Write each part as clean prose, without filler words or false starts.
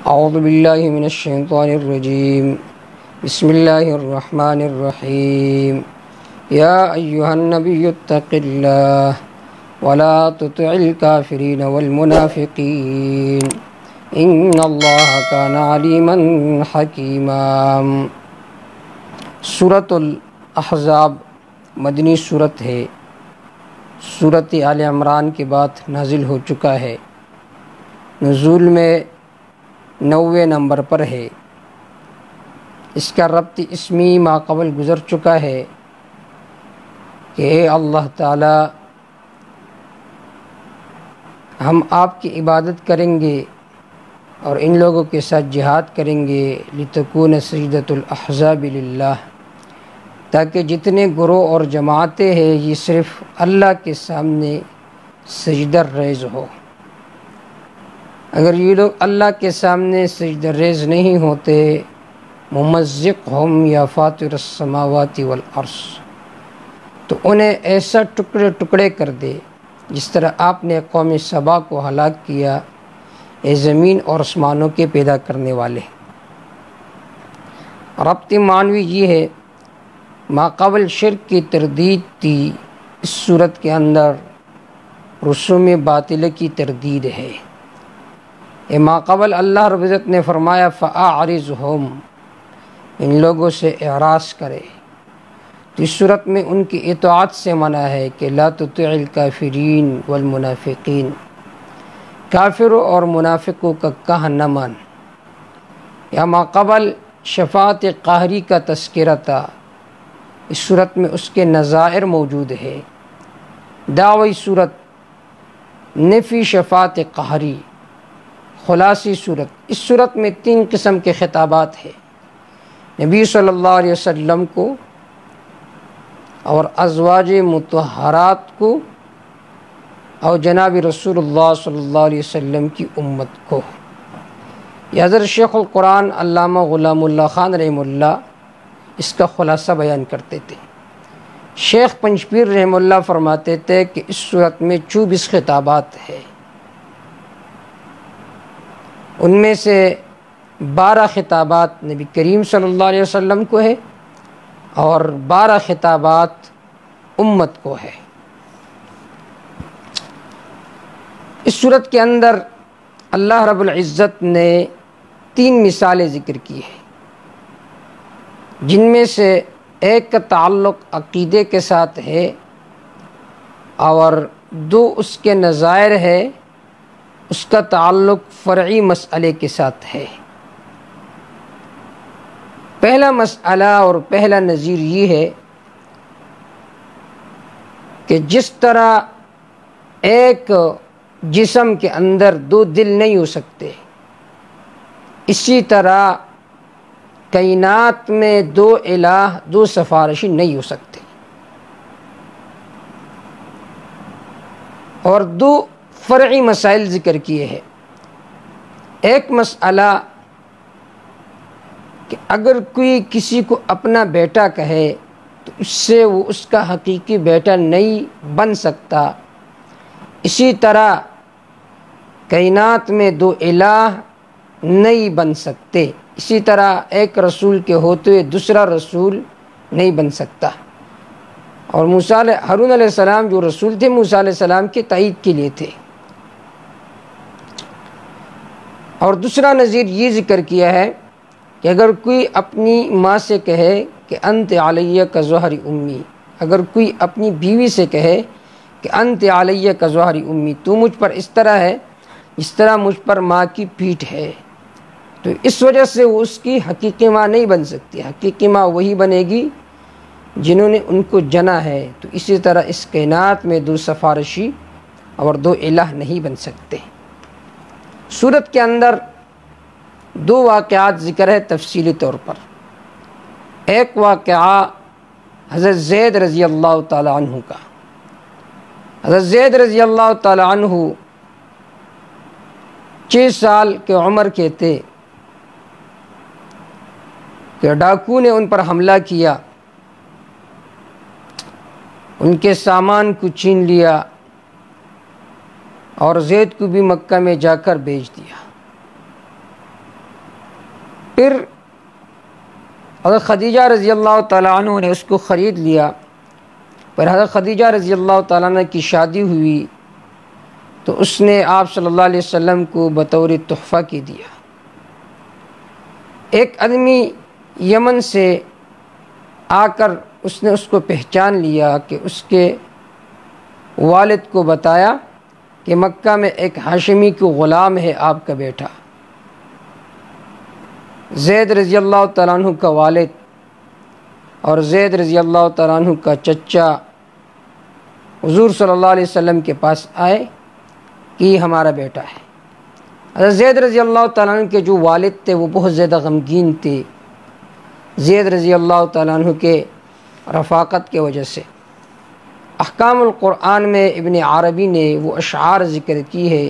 اعوذ باللہ من الشیطان الرجیم بسم اللہ الرحمن الرحیم یا ایہا النبی اتق اللہ ولا تطع الکافرین والمنافقین ان اللہ کان علیما حکیما۔ سورۃ الاحزاب مدنی سورت ہے، سورت آل عمران کے بعد نازل ہو چکا ہے، نزول میں 90 نمبر پر ہے۔ اس کا ربط اسمی ما قبل گزر چکا ہے کہ اے اللہ تعالی ہم آپ کی عبادت کریں گے اور ان لوگوں کے ساتھ جہاد کریں گے، لتکون سجدۃ الاحزاب للہ، تاکہ جتنے گروہ اور جماعتیں ہیں یہ صرف اللہ کے سامنے سجدہ ریز ہو۔ اگر یہ لوگ اللہ کے سامنے سجدہ ریز نہیں ہوتے، ممزقہم یا فاطر السماوات والارض، تو انہیں ایسا ٹکڑے ٹکڑے کر دے جس طرح آپ نے قوم سبا کو ہلاک کیا، اے زمین اور آسمانوں کے پیدا کرنے والے۔ ربط معنوی یہ ہے، ما قبل شرک کی تردید تھی، اس صورت کے اندر رسوم باطلہ کی تردید ہے۔ ما قبل اللہ رب العزت نے فرمایا فَأَعْرِضْهُمْ، ان لوگوں سے اعراض کرے، تو اس صورت میں ان کی اطاعت سے منع ہے کہ لا تطع الکافرین والمنافقین، کافروں اور منافقوں کا کہا نہ مان۔ یا ما قبل شفاعت قہری کا تذکرہ تھا، اس صورت میں اس کے نظائر موجود ہے۔ دعوی صورت نفی شفاعت قہری، خلاصی صورت، اس صورت میں 3 قسم کے خطابات ہیں، نبی صلی اللہ علیہ وسلم کو اور ازواج مطہرات کو اور جناب رسول اللہ صلی اللہ علیہ وسلم کی امت کو۔ یہ حضرت شیخ القرآن علامہ غلام اللہ خان رحمہ اللہ اس کا خلاصہ بیان کرتے تھے۔ شیخ پنجپیر رحمہ اللہ فرماتے تھے کہ اس صورت میں 24 خطابات ہیں، ان میں سے 12 خطابات نبی کریم صلی اللہ علیہ وسلم کو ہے اور 12 خطابات امت کو ہے۔ اس صورت کے اندر اللہ رب العزت نے 3 مثالیں ذکر کی ہیں، جن میں سے ایک کا تعلق عقیدے کے ساتھ ہے اور 2 اس کے نظائر ہے، اس کا تعلق فرعی مسئلے کے ساتھ ہے۔ پہلا مسئلہ اور پہلا نظیر یہ ہے کہ جس طرح ایک جسم کے اندر 2 دل نہیں ہو سکتے، اسی طرح کائنات میں 2 الہ 2 سفارشی نہیں ہو سکتے، اور 2 فرعی مسائل ذکر کیے ہیں۔ ایک مسئلہ کہ اگر کوئی کسی کو اپنا بیٹا کہے تو اس سے وہ اس کا حقیقی بیٹا نہیں بن سکتا، اسی طرح کائنات میں 2 الہ نہیں بن سکتے، اسی طرح ایک رسول کے ہوتے ہوئے دوسرا رسول نہیں بن سکتا۔ اور ہارون علیہ السلام جو رسول تھے، موسیٰ علیہ السلام کے تائید کے لیے تھے۔ اور دوسرا نظیر یہ ذکر کیا ہے کہ اگر کوئی اپنی ماں سے کہے کہ انت علیہ کظہر امی، اگر کوئی اپنی بیوی سے کہے کہ انت علیہ کظہر امی، تو مجھ پر اس طرح ہے جس طرح مجھ پر ماں کی پیٹھ ہے، تو اس وجہ سے وہ اس کی حقیقی ماں نہیں بن سکتی۔ حقیقی ماں وہی بنے گی جنہوں نے ان کو جنا ہے۔ تو اسی طرح اس کائنات میں 2 سفارشی اور 2 الہ نہیں بن سکتے۔ سورت کے اندر 2 واقعات ذکر ہے تفصیلی طور پر۔ ایک واقعہ حضرت زید رضی اللہ تعالی عنہ کا۔ حضرت زید رضی اللہ تعالی عنہ 6 سال کے عمر کے تھے کہ ڈاکو نے ان پر حملہ کیا، ان کے سامان کو چھین لیا اور زید کو بھی مکہ میں جا کر بیچ دیا۔ پھر حضرت خدیجہ رضی اللہ تعالیٰ عنہ نے اس کو خرید لیا. پر حضرت خدیجہ رضی اللہ تعالیٰ عنہ کی شادی ہوئی تو اس نے آپ صلی اللہ علیہ وسلم کو بطور تحفہ کی دیا. ایک آدمی یمن سے آ کر اس نے اس کو پہچان لیا کہ اس کے والد کو بتایا کہ مکہ میں ایک ہاشمی کو غلام ہے آپ کا بیٹا. زید رضی اللہ تعالیٰ عنہ کا والد اور زید رضی اللہ تعالیٰ عنہ کا چچا حضور صلی اللہ علیہ وسلم کے پاس آئے کہ یہ ہمارا بیٹا ہے. حضرت زید رضی اللہ تعالیٰ عنہ کے جو والد تھے وہ بہت زیادہ غمگین تھے زید رضی اللہ تعالیٰ عنہ کے رفاقت کی وجہ سے. احکام القرآن میں ابن عربی نے وہ اشعار ذکر کی ہے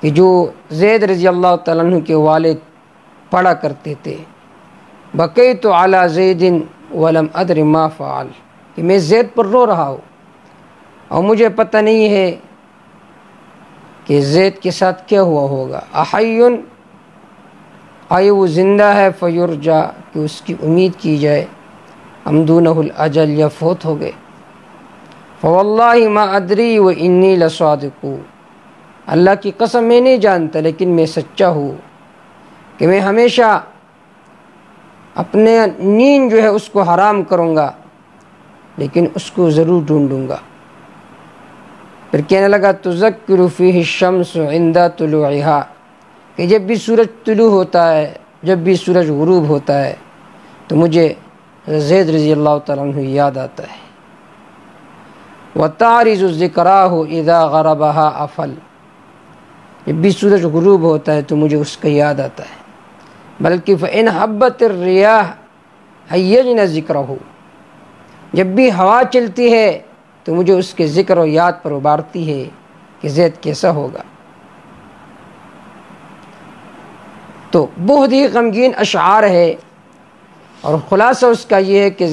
کہ جو زید رضی اللہ تعالیٰ عنہ کے والد پڑھا کرتے تھے. بقیت علی زید ولم ادر ما فعل، کہ میں زید پر رو رہا ہوں اور مجھے پتہ نہیں ہے کہ زید کے ساتھ کیا ہوا ہوگا. احیٌ، آئے وہ زندہ ہے، فیرجا، کہ اس کی امید کی جائے، ام دونہ الاجل، یا فوت ہو گئے. فواللہ ما ادری و انی لصادق، اللہ کی قسم میں نہیں جانتا لیکن میں سچا ہوں کہ میں ہمیشہ اپنے نیند جو ہے اس کو حرام کروں گا لیکن اس کو ضرور ڈھونڈوں گا. پھر کہنے لگا تذکر فیہ الشمس عند طلوعہا، کہ جب بھی سورج طلوع ہوتا ہے، جب بھی سورج غروب ہوتا ہے تو مجھے زید رضی اللہ تعالیٰ عنہ یاد آتا ہے. وَتَعْرِضُ ذِكْرَاهُ إِذَا غَرَبَهَا أَفَلْ، جب بھی سورج غروب ہوتا ہے تو مجھے اس کا یاد آتا ہے. بلکہ فَإِنْ حَبَّتِ الرِّيَاحُ حَيَّجْنَ ذِكْرَهُ، جب بھی ہوا چلتی ہے تو مجھے اس کے ذکر و یاد پر ابھارتی ہے کہ زید کیسا ہوگا. تو بہت ہی غمگین اشعار ہے اور خلاصہ اس کا یہ ہے کہ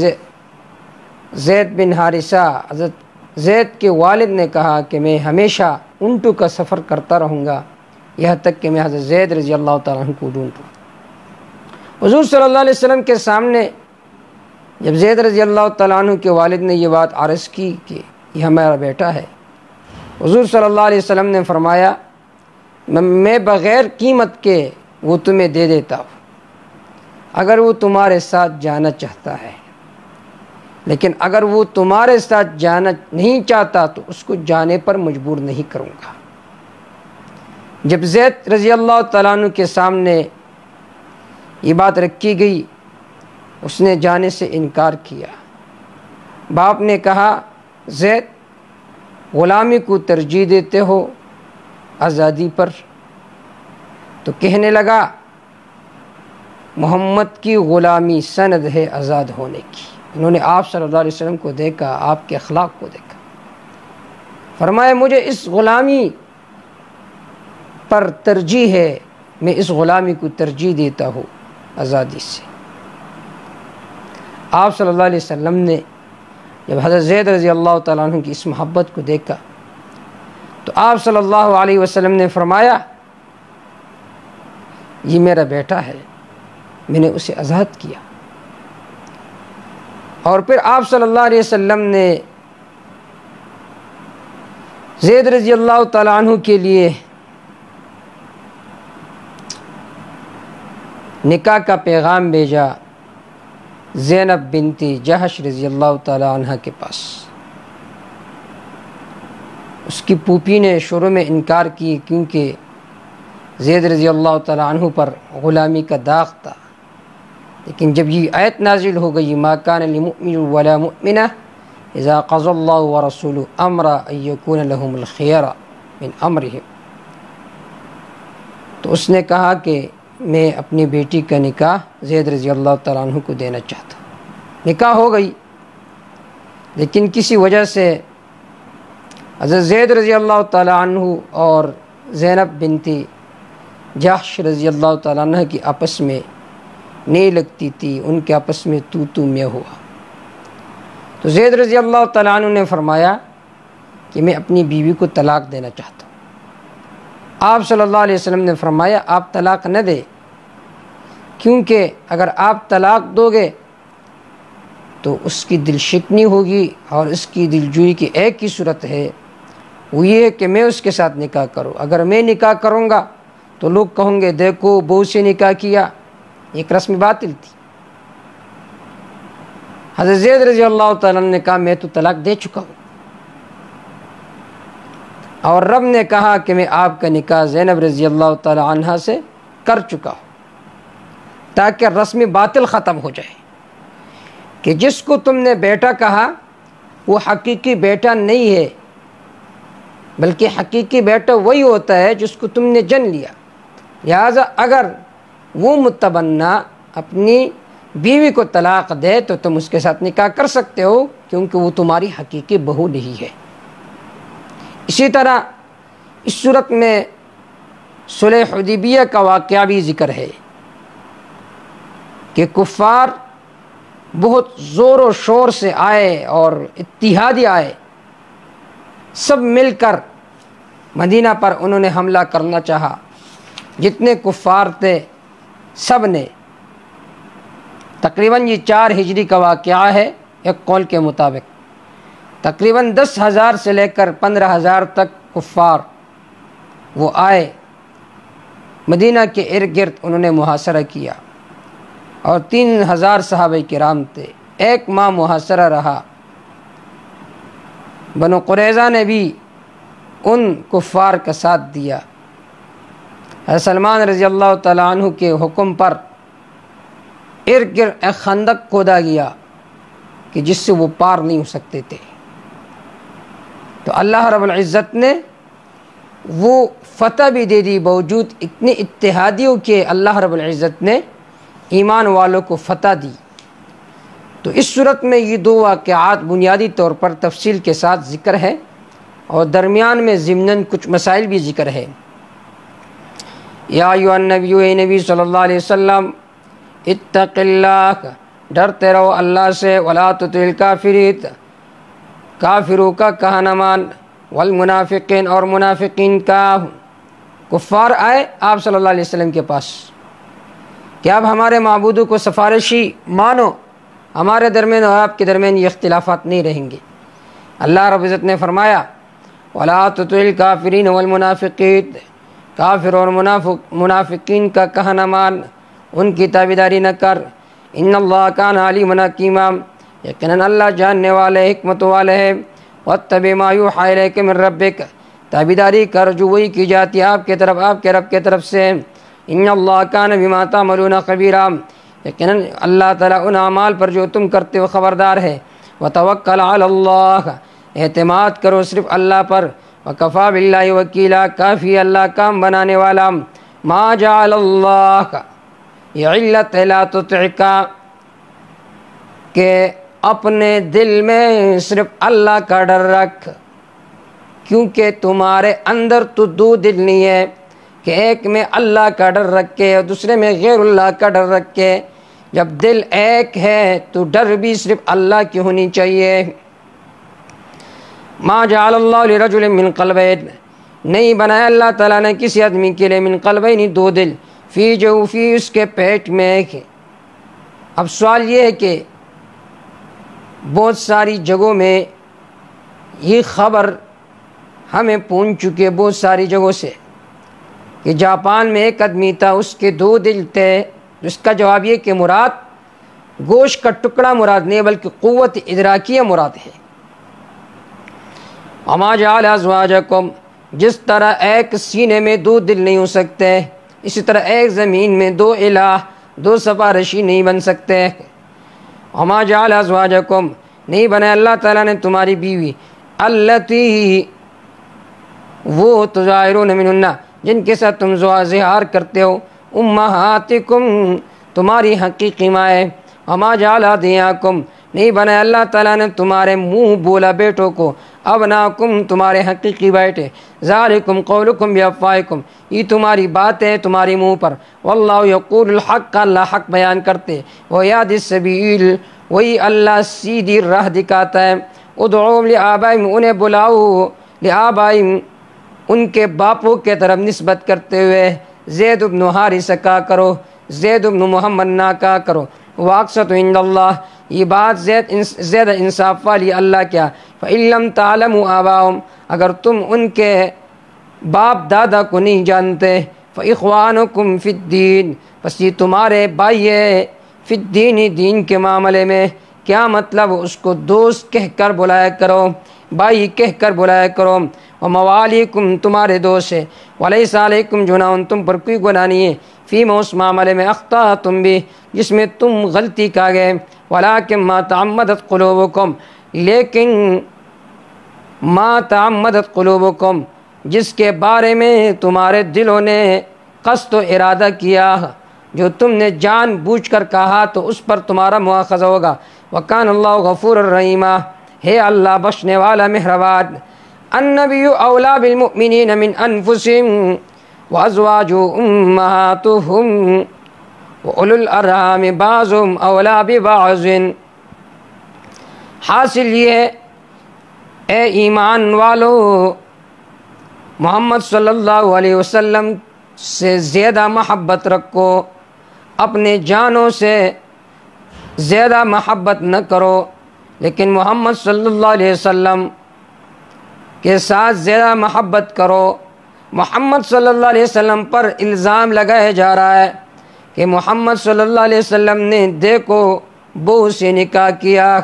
زید بن حارثہ، حضرت زید کے والد نے کہا کہ میں ہمیشہ اونٹوں کا سفر کرتا رہوں گا یہاں تک کہ میں حضرت زید رضی اللہ تعالیٰ عنہ کو ڈھونڈوں. حضور صلی اللہ علیہ وسلم کے سامنے جب زید رضی اللہ تعالیٰ عنہ کے والد نے یہ بات عرض کی کہ یہ ہمارا بیٹا ہے، حضور صلی اللہ علیہ وسلم نے فرمایا میں بغیر قیمت کے وہ تمہیں دے دیتا ہوں اگر وہ تمہارے ساتھ جانا چاہتا ہے، لیکن اگر وہ تمہارے ساتھ جانا نہیں چاہتا تو اس کو جانے پر مجبور نہیں کروں گا. جب زید رضی اللہ تعالیٰ عنہ کے سامنے یہ بات رکھی گئی اس نے جانے سے انکار کیا. باپ نے کہا زید غلامی کو ترجیح دیتے ہو آزادی پر؟ تو کہنے لگا محمد کی غلامی سند ہے آزاد ہونے کی. انہوں نے آپ صلی اللہ علیہ وسلم کو دیکھا، آپ کے اخلاق کو دیکھا، فرمایا مجھے اس غلامی پر ترجیح ہے، میں اس غلامی کو ترجیح دیتا ہوں آزادی سے. آپ صلی اللہ علیہ وسلم نے جب حضرت زید رضی اللہ تعالیٰ عنہ کی اس محبت کو دیکھا تو آپ صلی اللہ علیہ وسلم نے فرمایا یہ میرا بیٹا ہے، میں نے اسے آزاد کیا. اور پھر آپ صلی اللہ علیہ وسلم نے زید رضی اللہ تعالیٰ عنہ کے لیے نکاح کا پیغام بھیجا زینب بنت جہش رضی اللہ تعالیٰ عنہ کے پاس. اس کی پھوپھی نے شروع میں انکار کی کیونکہ زید رضی اللہ تعالیٰ عنہ پر غلامی کا داغ تھا، لیکن جب یہ آیت نازل ہو گئی ما کان لمؤمن ولا مؤمنہ اذا قضى اللہ ورسولہ امرا ان یکون لهم الخیرہ من امرہم، تو اس نے کہا کہ میں اپنی بیٹی کا نکاح زید رضی اللہ تعالیٰ عنہ کو دینا چاہتا ہوں. نکاح ہو گئی لیکن کسی وجہ سے حضرت زید رضی اللہ تعالیٰ عنہ اور زینب بنت جہش رضی اللہ تعالیٰ عنہ کی آپس میں نہیں لگتی تھی، ان کے آپس میں تو میں ہوا. تو زید رضی اللہ تعالیٰ عنہ نے فرمایا کہ میں اپنی بیوی کو طلاق دینا چاہتا ہوں. آپ صلی اللہ علیہ وسلم نے فرمایا آپ طلاق نہ دے کیونکہ اگر آپ طلاق دو گے تو اس کی دل شکنی ہوگی، اور اس کی دل جوئی کی ایک ہی صورت ہے، وہ یہ ہے کہ میں اس کے ساتھ نکاح کروں۔ اگر میں نکاح کروں گا تو لوگ کہیں گے دیکھو بہو سے نکاح کیا، ایک رسم باطل تھی۔ حضرت زید رضی اللہ تعالیٰ عنہ نے کہا میں تو طلاق دے چکا ہوں، اور رب نے کہا کہ میں آپ کا نکاح زینب رضی اللہ تعالیٰ عنہ سے کر چکا ہوں، تاکہ رسم باطل ختم ہو جائے کہ جس کو تم نے بیٹا کہا وہ حقیقی بیٹا نہیں ہے، بلکہ حقیقی بیٹا وہی ہوتا ہے جس کو تم نے جن لیا۔ لہذا اگر وہ متبنہ اپنی بیوی کو طلاق دے تو تم اس کے ساتھ نکاح کر سکتے ہو، کیونکہ وہ تمہاری حقیقی بہو نہیں ہے۔ اسی طرح اس صورت میں صلح حدیبیہ کا واقعہ بھی ذکر ہے کہ کفار بہت زور و شور سے آئے اور اتحادی آئے، سب مل کر مدینہ پر انہوں نے حملہ کرنا چاہا۔ جتنے کفار تھے سب نے، تقریباً یہ 4 ہجری کا واقعہ ہے ایک قول کے مطابق، تقریباً 10,000 سے لے کر 15,000 تک کفار وہ آئے، مدینہ کے ارد گرد انہوں نے محاصرہ کیا، اور 3,000 صحابہ کرام تھے۔ ایک ماہ محاصرہ رہا۔ بنو قریظہ نے بھی ان کفار کا ساتھ دیا۔ حضرت سلمان رضی اللہ تعالیٰ عنہ کے حکم پر ارد گرد ایک خندق کھودا گیا کہ جس سے وہ پار نہیں ہو سکتے تھے۔ تو اللہ رب العزت نے وہ فتح بھی دے دی، باوجود اتنے اتحادیوں کے اللہ رب العزت نے ایمان والوں کو فتح دی۔ تو اس صورت میں یہ 2 واقعات بنیادی طور پر تفصیل کے ساتھ ذکر ہے، اور درمیان میں ضمناً کچھ مسائل بھی ذکر ہے۔ یا ایھا النبی، اے نبی صلی اللہ علیہ وسلم، اتق اللہ، ڈرتے رہو اللہ سے، ولا تطع الکافرین، کافروں کا کہا نہ مان، والمنافقین، اور منافقین کا۔ کفار آئے آپ صلی اللہ علیہ وسلم کے پاس کہ اب ہمارے معبودوں کو سفارشی مانو، ہمارے درمیان اور آپ کے درمیان یہ اختلافات نہیں رہیں گے۔ اللہ رب العزت نے فرمایا وَلَا تُطِعِ الْكَافِرِينَ وَالْمُنَافِقِينَ، کافر اور منافقین کا کہا نہ مان، ان کی تابعداری نہ کر۔ ان اللہ کان علیما حکیما، یقیناً اللہ جاننے والے حکمت والے ہے۔ واتبع ما یوحی الیک من ربک، تابعداری کر جو وہی کی جاتی ہے آپ کے رب کے طرف سے۔ ان اللہ کان بما تعملون خبیرا، یقیناً اللہ تعالیٰ ان اعمال پر جو تم کرتے ہو خبردار ہے۔ وتوکل علی اللہ، اعتماد کرو صرف اللہ پر۔ وکفی باللہ وکیلا، کافی اللہ کام بنانے والا۔ ما جعل اللہ، یہ علت لا تطع، کہ اپنے دل میں صرف اللہ کا ڈر رکھ، کیونکہ تمہارے اندر تو 2 دل نہیں ہے کہ ایک میں اللہ کا ڈر رکھے اور دوسرے میں غیر اللہ کا ڈر رکھے۔ جب دل ایک ہے تو ڈر بھی صرف اللہ کی ہونی چاہیے۔ ما جعل اللہ لرجل من قلبین، نہیں بنایا اللہ تعالیٰ نے کسی آدمی کے لیے من قلبین 2 دل، فی جوفی، اس کے پیٹ میں ایک ہے۔ اب سوال یہ ہے کہ بہت ساری جگہوں میں یہ خبر ہمیں پہنچ چکی ہے بہت ساری جگہوں سے کہ جاپان میں ایک آدمی تھا، اس کے 2 دل تھے۔ اس کا جواب یہ کہ مراد گوشت کا ٹکڑا مراد نہیں بلکہ قوت ادراکیہ مراد ہے۔ وما جعل ازواجکم، جس طرح ایک سینے میں 2 دل نہیں ہو سکتے، اسی طرح ایک زمین میں 2 الہ، 2 سفارشی نہیں بن سکتے۔ وما جعل ازواجکم، نہیں بنایا اللہ تعالیٰ نے تمہاری بیوی، التی، وہ تظاہرون منہن، جن کے ساتھ تم زہار کرتے ہو، امہاتکم، تمہاری حقیقی مائیں۔ وما جعل ادعیاکم، نہیں بنایا اللہ تعالیٰ نے تمہارے منہ بولا بیٹوں کو، ابناکم، تمہارے حقیقی بیٹے، ذالکم قولکم بافواہکم، یہ تمہاری بات ہے تمہاری منہ پر۔ واللہ یقول الحق، اللہ حق بیان کرتے، ویہدی السبیل، وہی اللہ سیدھی راہ دکھاتا ہے۔ ادعوہم لآبائہم، انہیں بلاؤ، لآبائہم، ان کے باپوں کے طرف نسبت کرتے ہوئے، زید بن حارثہ کہا کرو، زید بن محمد نہ کہا کرو، واقسط عند اللہ، یہ بات زیادہ انصاف والی اللہ کیا، فَإِن لَّمْ تَعْلَمُوا آبَاءَهُمْ، اگر تم ان کے باپ دادا کو نہیں جانتے، فَإِخْوَانُكُمْ فِي الدِّينِ، بس یہ تمہارے بھائی ہے، فی الدین، دین کے معاملے میں۔ کیا مطلب؟ اس کو دوست کہہ کر بلایا کرو، بھائی کہہ کر بلایا کرو۔ وَمَوَالِيكُمْ، تمہارے دوست ہے۔ وَلَيْسَ عَلَيْكُمْ جُنَاحٌ، تم پر کوئی گناہ نہیں ہے، فیما، اس معاملے میں، اخطأتم بھی، جس میں تم غلطی کا گئے، وَلَٰكِن مَا تَعَمَّدَتْ قُلُوبُكُمْ، لیکن ما تعمدت قلوبکم، جس کے بارے میں تمہارے دلوں نے قصد و ارادہ کیا، جو تم نے جان بوجھ کر کہا تو اس پر تمہارا مواخذہ ہوگا۔ وَكَانَ اللَّهُ غَفُورًا رَحِيمًا، ہے اللہ بخشنے والا مہربان۔ النبی اولیٰ بالمؤمنین من انفسہم وازواجہ امہاتہم وَأُولُو الْأَرْحَامِ بَعْضُهُمْ أَوْلَىٰ بِبَعْضٍ۔ حاصل یہ ہے اے ایمان والو، محمد صلی اللہ علیہ وسلم سے زیادہ محبت رکھو، اپنے جانوں سے زیادہ محبت نہ کرو، لیکن محمد صلی اللہ علیہ وسلم کے ساتھ زیادہ محبت کرو۔ محمد صلی اللہ علیہ وسلم پر الزام لگایا جا رہا ہے کہ محمد صلی اللہ علیہ وسلم نے دیکھو بہو سے نکاح کیا۔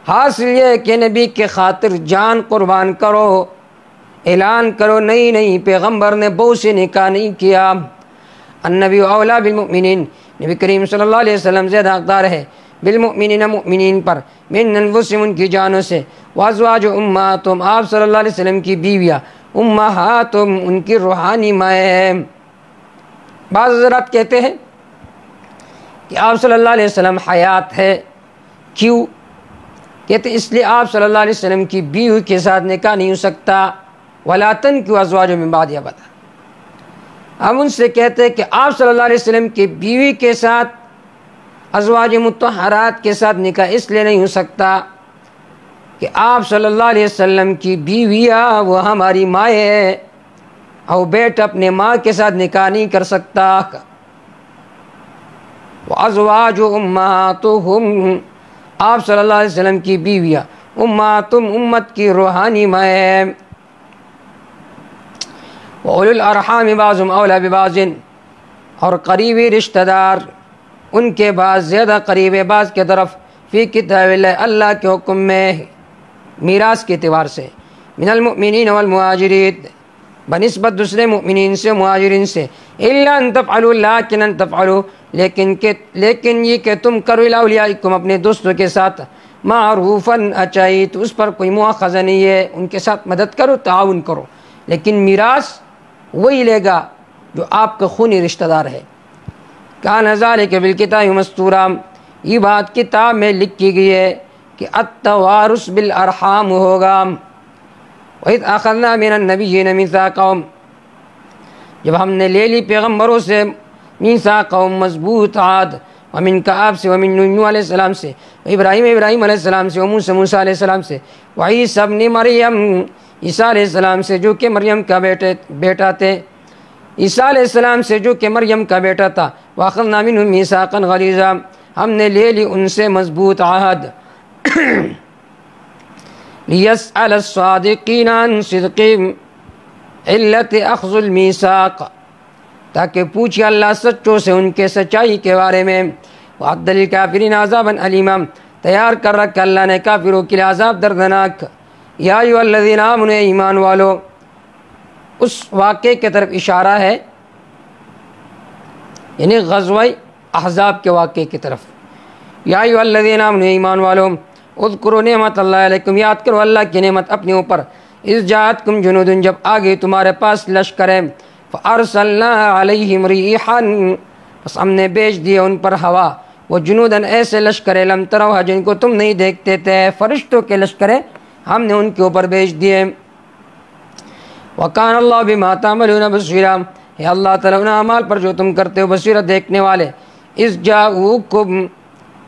حاصل یہ کہ نبی کے خاطر جان قربان کرو، اعلان کرو نہیں پیغمبر نے بہو سے نکاح نہیں کیا۔ النبی اولیٰ بالمؤمنین، نبی کریم صلی اللہ علیہ وسلم زیادہ حقدار ہے، بالمؤمنین، مؤمنین پر، من انفسہم، ان کی جانوں سے، وازواج امہاتہم، آپ صلی اللہ علیہ وسلم کی بیویاں، امہاتہم، ان کی روحانی مائیں ہیں۔ بعض حضرات کہتے ہیں کہ آپ صلی اللہ علیہ وسلم حیات ہے، کیوں؟ کہتے اس لیے آپ صلی اللہ علیہ وسلم کی بیوی کے ساتھ نکاح نہیں ہو سکتا، وَلَا تَنْكِحُوا أَزْوَاجَهُ مِن بَعْدِهِ أَبَدًا۔ ہم ان سے کہتے ہیں کہ آپ صلی اللہ علیہ وسلم کی بیوی کے ساتھ، ازواج مطہرات کے ساتھ نکاح اس لیے نہیں ہو سکتا کہ آپ صلی اللہ علیہ وسلم کی بیویاں وہ ہماری ماں ہے، اور بیٹا اپنے ماں کے ساتھ نکاح نہیں کر سکتا۔ وَأَزْوَاجُ أُمَّهَاتُهُمْ، آپ صلی اللہ علیہ وسلم کی بیویاں، امہاتم، امت کی روحانی ماں ہے۔ وَأُولُو الْأَرْحَامِ بَعْضُهُمْ أَوْلَىٰ بِبَعْضٍ، اور قریبی رشتہ دار ان کے بعد زیادہ قریب ہے بعض کے طرف، فی کتاب اللہ، اللہ کے حکم میں، میراث کے اعتبار سے، من المؤمنین والمہاجرین، بنسبت دوسرے مؤمنین سے، مہاجرین سے، الا ان تفعلوا، لیکن ان تفعلوا، لیکن یہ کہ تم کرو الی اولیائکم، اپنے دوستوں کے ساتھ، معروفاً، اچائی، تو اس پر کوئی مواخذہ نہیں ہے، ان کے ساتھ مدد کرو، تعاون کرو، لیکن میراث وہی لے گا جو آپ کا خونی رشتہ دار ہے۔ کان ذالک بالکتاب مستورا، یہ بات کتاب میں لکھی گئی ہے کہ التوارث بالارحام ہوگا۔ وَإِذْ أَخَذْنَا مِنَ النَّبِيِّينَ مِيثَاقَهُمْ، جب ہم نے لے لی پیغمبروں سے میثاقہم، مضبوط عہد، ومنک، آپ سے، ومن نوح علیہ السلام سے، ابراہیم علیہ السلام سے، موسیٰ علیہ السلام سے، وعیسیٰ ابن مریم، عیسیٰ علیہ السلام سے جو کہ مریم کا بیٹا تھے، عیسیٰ علیہ السلام سے جو کہ مریم کا بیٹا تھا، وَأَخَذْنَا مِنْهُم مِيثَاقًا غَلِيظًا، ہم نے لے لی ان سے مضبوط عہد۔ لِيَسْأَلَ الصَّادِقِينَ عَنْ صِدْقِهِمْ عِلَّةِ أَخْذِ الْمِيثَاقِ، تاکہ پوچھے اللہ سچوں سے ان کے سچائی کے بارے میں۔ وَأَعَدَّ لِلْكَافِرِينَ عَذَابًا أَلِيمًا، تیار کر رکھا اللہ نے کافروں کے لیے عذاب دردناک۔ یا ایھا الذین آمنوا، ایمان والو، اس واقعے کی طرف اشارہ ہے، یعنی غزوہ احزاب کے واقعے کی طرف۔ یا ایھا الذین آمنوا، ایمان والو، اذکروا نعمت اللہ علیکم، یاد کرو اللہ کی نعمت اپنے اوپر، اذ جاءتکم جنود، جب آگے تمہارے پاس لشکریں، فارسلنا علیہم ریحا، بس ہم نے بھیج دیا ان پر ہوا، وہ جنودن، ایسے لشکریں، لم تروها، جن کو تم نہیں دیکھتے تھے، فرشتوں کے لشکریں ہم نے ان کے اوپر بھیج دیے۔ وَكَانَ اللَّهُ بِمَا تَعْمَلُونَ بَصِيرًا، ہے اللہ تعالیٰ ان اعمال پر جو تم کرتے ہو بصیرت، دیکھنے والے۔ اذ جاؤکم،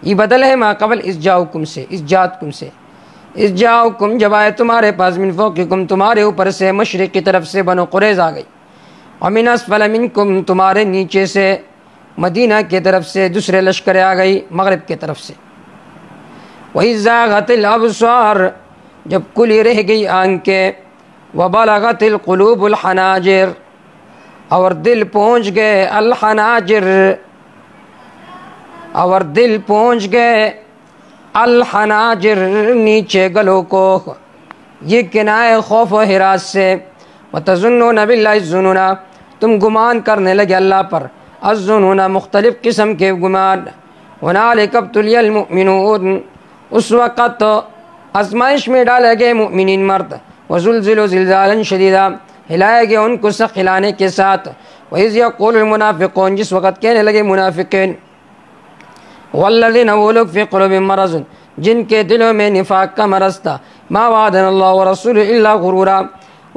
یہ بدل ہے ما قبل اذ جاؤکم سے، اذ جاتکم سے، اذ جاؤکم، جب آئے تمہارے پاس، من فوقکم، تمہارے اوپر سے، مشرق کی طرف سے بنو قریظہ آ گئی، ومن اسفل منکم، تمہارے نیچے سے، مدینہ کی طرف سے دوسرے لشکریں آ گئی مغرب کی طرف سے۔ وَإِذْ زَاغَتِ الْأَبْصَارُ جب کھلی رہ گئی آنکھیں، وَبَلَغَتِ الْقُلُوبُ الْحَنَاجِرَ اور دل پہنچ گئے الحناجر، اور دل پہنچ گئے الحناجر نیچے گلوں کو، یہ کنایہ خوف و ہراس سے۔ وَتَظُنُّونَ بِاللَّهِ الظُّنُونَ تم گمان کرنے لگے اللہ پر الظُّنُونَ مختلف قسم کے گمان۔ هُنَالِكَ ابْتُلِيَ الْمُؤْمِنُونَ اس وقت آزمائش میں ڈالے گئے مؤمنین مرد، وَزُلْزِلُوا زِلْزَالًا شَدِيدًا ہلائے گئے ان کو سخت ہلانے کے ساتھ۔ وَإِذْ يَقُولُ الْمُنَافِقُونَ جس وقت کہنے لگے منافقین، وَالَّذِينَ وہ لوگ فِي قُلُوبِهِم مَرَضٌ جن کے دلوں میں نفاق کا مرض تھا، مَا وَعَدَنَا اللَّهُ وَرَسُولُهُ إِلَّا غُرُورًا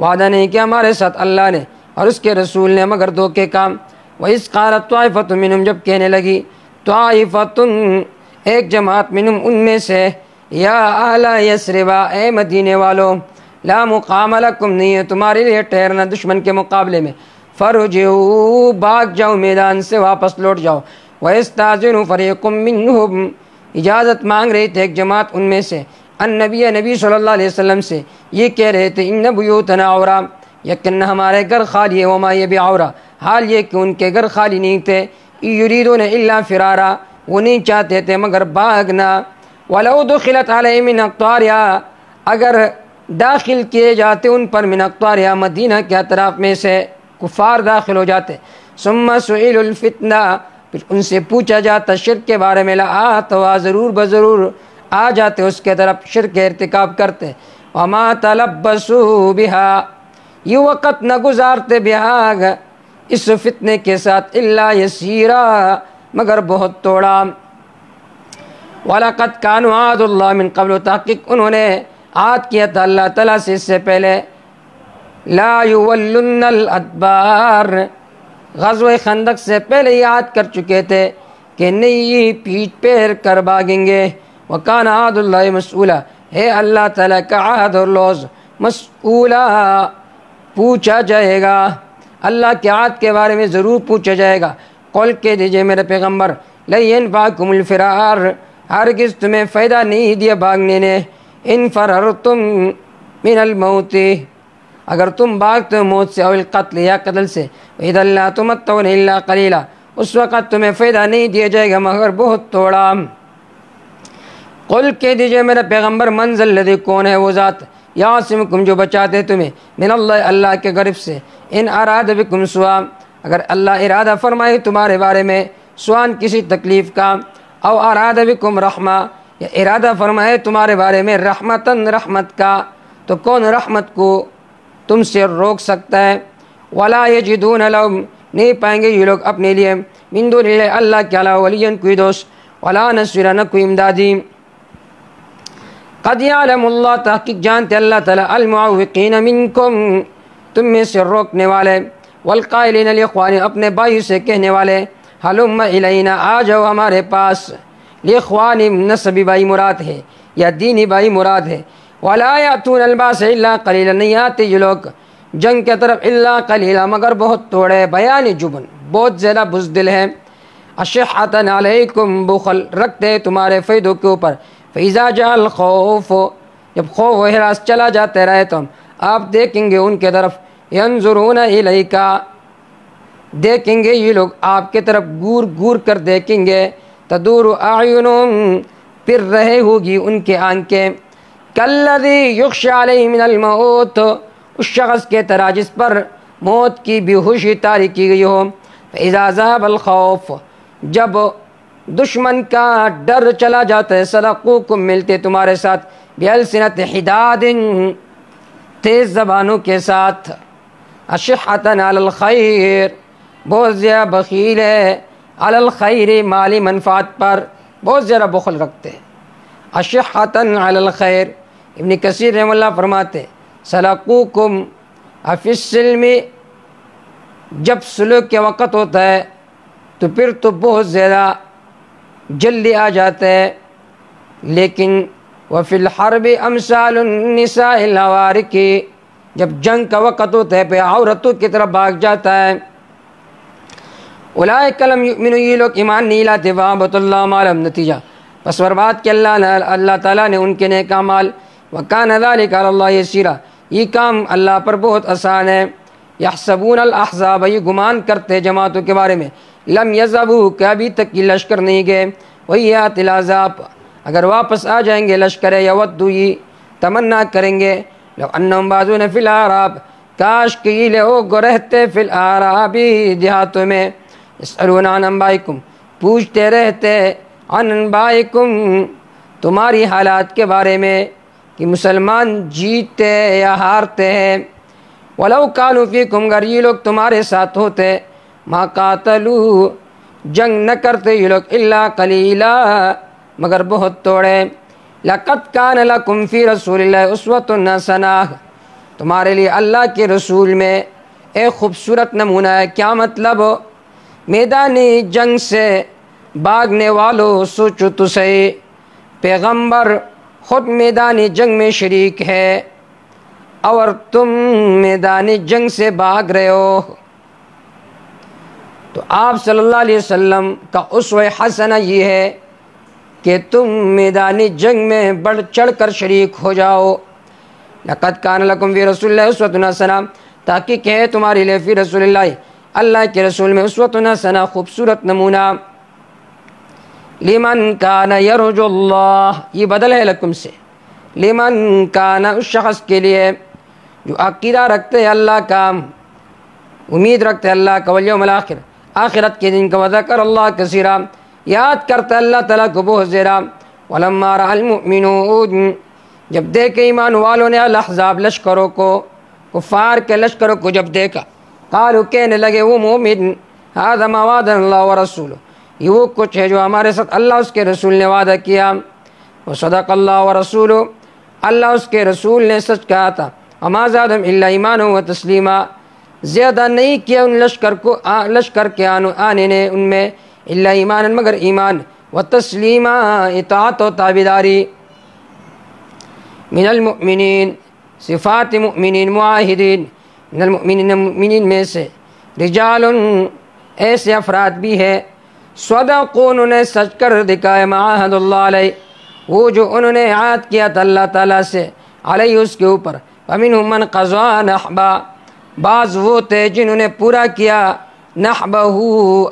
وعدہ نہیں کیا ہمارے ساتھ اللہ نے اور اس کے رسول نے مگر دھوکے کا۔ وَإِذْ قَالَتْ طَائِفَةٌ مِّنْهُمْ جب کہنے لگی طائفتٌ ایک جماعت منہم ان میں سے، یا اہل یثرب اے مدینے والوں، لا مقام لکم نہیں ہے تمہارے لیے ٹھہرنا دشمن کے مقابلے میں، فرجعوا بھاگ جاؤ میدان سے واپس لوٹ جاؤ۔ وَيَسْتَأْذِنُ فَرِيقٌ مِّنْهُمْ اجازت مانگ رہی تھے ایک جماعت ان میں سے نبی صلی اللہ علیہ وسلم سے، یہ کہہ رہے تھے ان بیوتنا عورا یقین ہمارے گھر خالی ہے، وما یہ بعورا حال یہ کہ ان کے گھر خالی نہیں تھے، یریدون الا فرارا وہ نہیں چاہتے تھے مگر بھاگنا۔ وَلَوْ دُخِلَتْ عَلَيْهِمْ مِنْ أَقْطَارِهَا اگر داخل کیے جاتے ان پر من اقطارها مدینہ کے اطراف میں سے کفار داخل ہو جاتے، ثم سئلوا الفتنہ پھر ان سے پوچھا جاتا شرک کے بارے میں، لآتوا ضرور بضرور آ جاتے اس کے طرف شرک ارتکاب کرتے۔ وما تلبسوا بها یہ وقت نہ گزارتے بها اس فتنے کے ساتھ الا یسیرا مگر بہت توڑا۔ وَلَقَدْ كَانُوا عَاهْدُ اللَّهِ مِنْ قَبْلُ تحقیق انہوں نے عہد کیا تھا اللہ تعالیٰ سے اس سے پہلے، لا يُوَلُّنَّ الْأَدْبَارِ غزوہ خندق سے پہلے یہ عہد کر چکے تھے کہ نہیں یہ پیٹ پھیر کر بھاگیں گے۔ وَكَانَ عَهْدُ اللَّهِ مسئولا ہے اللہ تعالیٰ کا عہد اور لوز مسئولا پوچھا جائے گا، اللہ کے عہد کے بارے میں ضرور پوچھا جائے گا۔ قل کہہ دیجئے میرے پیغمبر لَن يَنفَعَكُمُ الْفِرَارُ ہرگز تمہیں فائدہ نہیں دیا بھاگنے نے، ان فررتم من الموت اگر تم بھاگتے ہو موت سے، او القتل یا قتل سے، اذا لا تمتعون الا قلیلا اس وقت تمہیں فائدہ نہیں دیا جائے گا مگر بہت تھوڑا۔ قل کہہ دیجئے میرا پیغمبر من ذا الذی کون ہے وہ ذات یعصمکم جو بچاتے تمہیں من اللہ اللہ کے غضب سے، ان اراد بکم سوءا اگر اللہ ارادہ فرمائے تمہارے بارے میں سوءا کسی تکلیف کا، او اراد بکم رحمہ یا ارادہ فرمائے تمہارے بارے میں رحمتاً رحمت کا، تو کون رحمت کو تم سے روک سکتا ہے؟ ولا یجدون لهم نہیں پائیں گے یہ لوگ اپنے لیے من دون اللہ اللہ کے علاوہ ولیاً کوئی دوست، ولا نصیرا نہ کوئی امدادی۔ قد یعلم اللہ تحقیق جانتے اللہ تعالیٰ المعوقین منکم تم میں سے روکنے والے، والقائلین لاخوانہم اپنے بھائی سے کہنے والے، ہلم الینا آ جاؤ ہمارے پاس، لاخوانہم نسبی بھائی مراد ہے یا دینی بھائی مراد ہے، ولا یاتون الباس الا قلیلا نہیں آتے یہ لوگ جنگ کے طرف الا قلیلا مگر بہت تھوڑے، بیان جبن بہت زیادہ بزدل ہے، اشحۃ علیکم بخل رکھتے تمہارے فائدوں کے اوپر، فاذا جاء الخوف جب خوف و ہراس چلا جاتے رہے تو آپ دیکھیں گے ان کے طرف، ینظرون الیک دیکھیں گے یہ لوگ آپ کے طرف گور گور کر دیکھیں گے، تدور اعینہم پھر رہے ہوگی ان کے آنکھیں، کالذی یخشی علیہ من الموت اس شخص کے طرح جس پر موت کی بے ہوشی طاری کی گئی ہو، فاذا ذهب الخوف جب دشمن کا ڈر چلا جاتا ہے، سلقوکم ملتے تمہارے ساتھ، بألسنۃ حداد تیز زبانوں کے ساتھ، اشحۃ علی الخیر بہت زیادہ بخیل ہے، علی الخیر مالی منفعت پر بہت زیادہ بخل رکھتے ہیں، اشحۃ علی الخیر۔ ابن کثیر رحمہ اللہ فرماتے سلقوکم فی السلم جب سلوک کے وقت ہوتا ہے تو پھر تو بہت زیادہ جلدی آ جاتا ہے، لیکن وفی الحرب امثال النساء العوارق جب جنگ کا وقت ہوتا ہے پہ عورتوں کی طرف بھاگ جاتا ہے، اولئک لم یؤمنوا، یہ لوگ ایمان نہیں لاتے، وَأَحْبَطَ اللَّهُ أَعْمَالَهُم، نتیجہ بس برباد کہ اللہ تعالیٰ نے ان کے نیک اعمال، وَكَانَ ذَلِكَ عَلَى اللَّهِ يَسِيرًا، یہ کام اللہ پر بہت آسان ہے۔ یحسبون الاحزاب، یہ گمان کرتے جماعتوں کے بارے میں، لم یذهبوا، کہ ابھی تک یہ لشکر نہیں گئے، وَيَأْتِ الْأَحْزَابُ، اگر واپس آ جائیں گے لشکر، یودوا، یہ تمنا کریں گے، لو انہم بازون فی الاعراب، کاش کہ یہ لوگ رہتے فی الاعراب، دیہاتوں میں، یسألون عن انبائکم، پوچھتے رہتے عن انبائکم، تمہاری حالات کے بارے میں، کہ مسلمان جیتے یا ہارتے ہیں، ولو کانوا فیکم، اگر یہ لوگ تمہارے ساتھ ہوتے، ما قاتلوا، جنگ نہ کرتے یہ لوگ، الا قلیلا، مگر بہت توڑے، لقد کان لکم فی رسول اللہ اسوۃ حسنہ، تمہارے لیے اللہ کے رسول میں ایک خوبصورت نمونہ ہے۔ کیا مطلب؟ میدانی جنگ سے بھاگنے والوں سوچو تو صحیح، پیغمبر خود میدانی جنگ میں شریک ہے اور تم میدانی جنگ سے بھاگ رہے ہو، تو آپ صلی اللہ علیہ وسلم کا اسوہ حسنہ یہ ہے کہ تم میدانی جنگ میں بڑھ چڑھ کر شریک ہو جاؤ۔ لقد کان لکم فی رسول اللہ اسوۃ حسنہ، تحقیق ہے تمہارے لیے فی رسول اللہ، اللہ کے رسول میں، اسوۃ حسنہ، خوبصورت نمونہ، لمن کان یرجو اللہ، یہ بدل ہے لکم سے، لمن کان، اس شخص کے لیے جو عقیدہ رکھتے ہیں اللہ کا، امید رکھتے ہیں اللہ کا، والیوم الآخر، آخرت کے دن کا، وذکر اللہ کثیرا، یاد کرتا اللہ تعالیٰ کو بہت زیادہ، ولما رأى المؤمنون، جب دیکھے ایمان والوں نے الاحزاب، لشکروں کو، کفار کے لشکروں کو جب دیکھا، قالوا، کہنے لگے وہ مومن، ھذا ما وعدنا اللہ ورسولہ، یہ وہ کچھ ہے جو ہمارے ساتھ اللہ اس کے رسول نے وعدہ کیا، وصدق اللہ ورسولہ، اللہ اس کے رسول نے سچ کہا تھا، وما زادہم الا ایمانا وتسلیما، زیادہ نہیں کیا ان لشکر کے آنے نے ان میں، الا ایمانا، مگر ایمان، وتسلیما، اطاعت و تابعداری، من المؤمنین، صفات مؤمنین، معاہدین، من المؤمنین، مؤمنین میں سے، رجال، ایسے افراد بھی ہے، صدقوا، انہوں نے سچ کر دکھایا، ما عاہد اللہ علیہ، وہ جو انہوں نے عہد کیا تھا اللہ تعالیٰ سے، علیہ اس کے اوپر، فمنہم من قضى نحبا، بعض وہ تھے جنہوں نے پورا کیا نحبہ،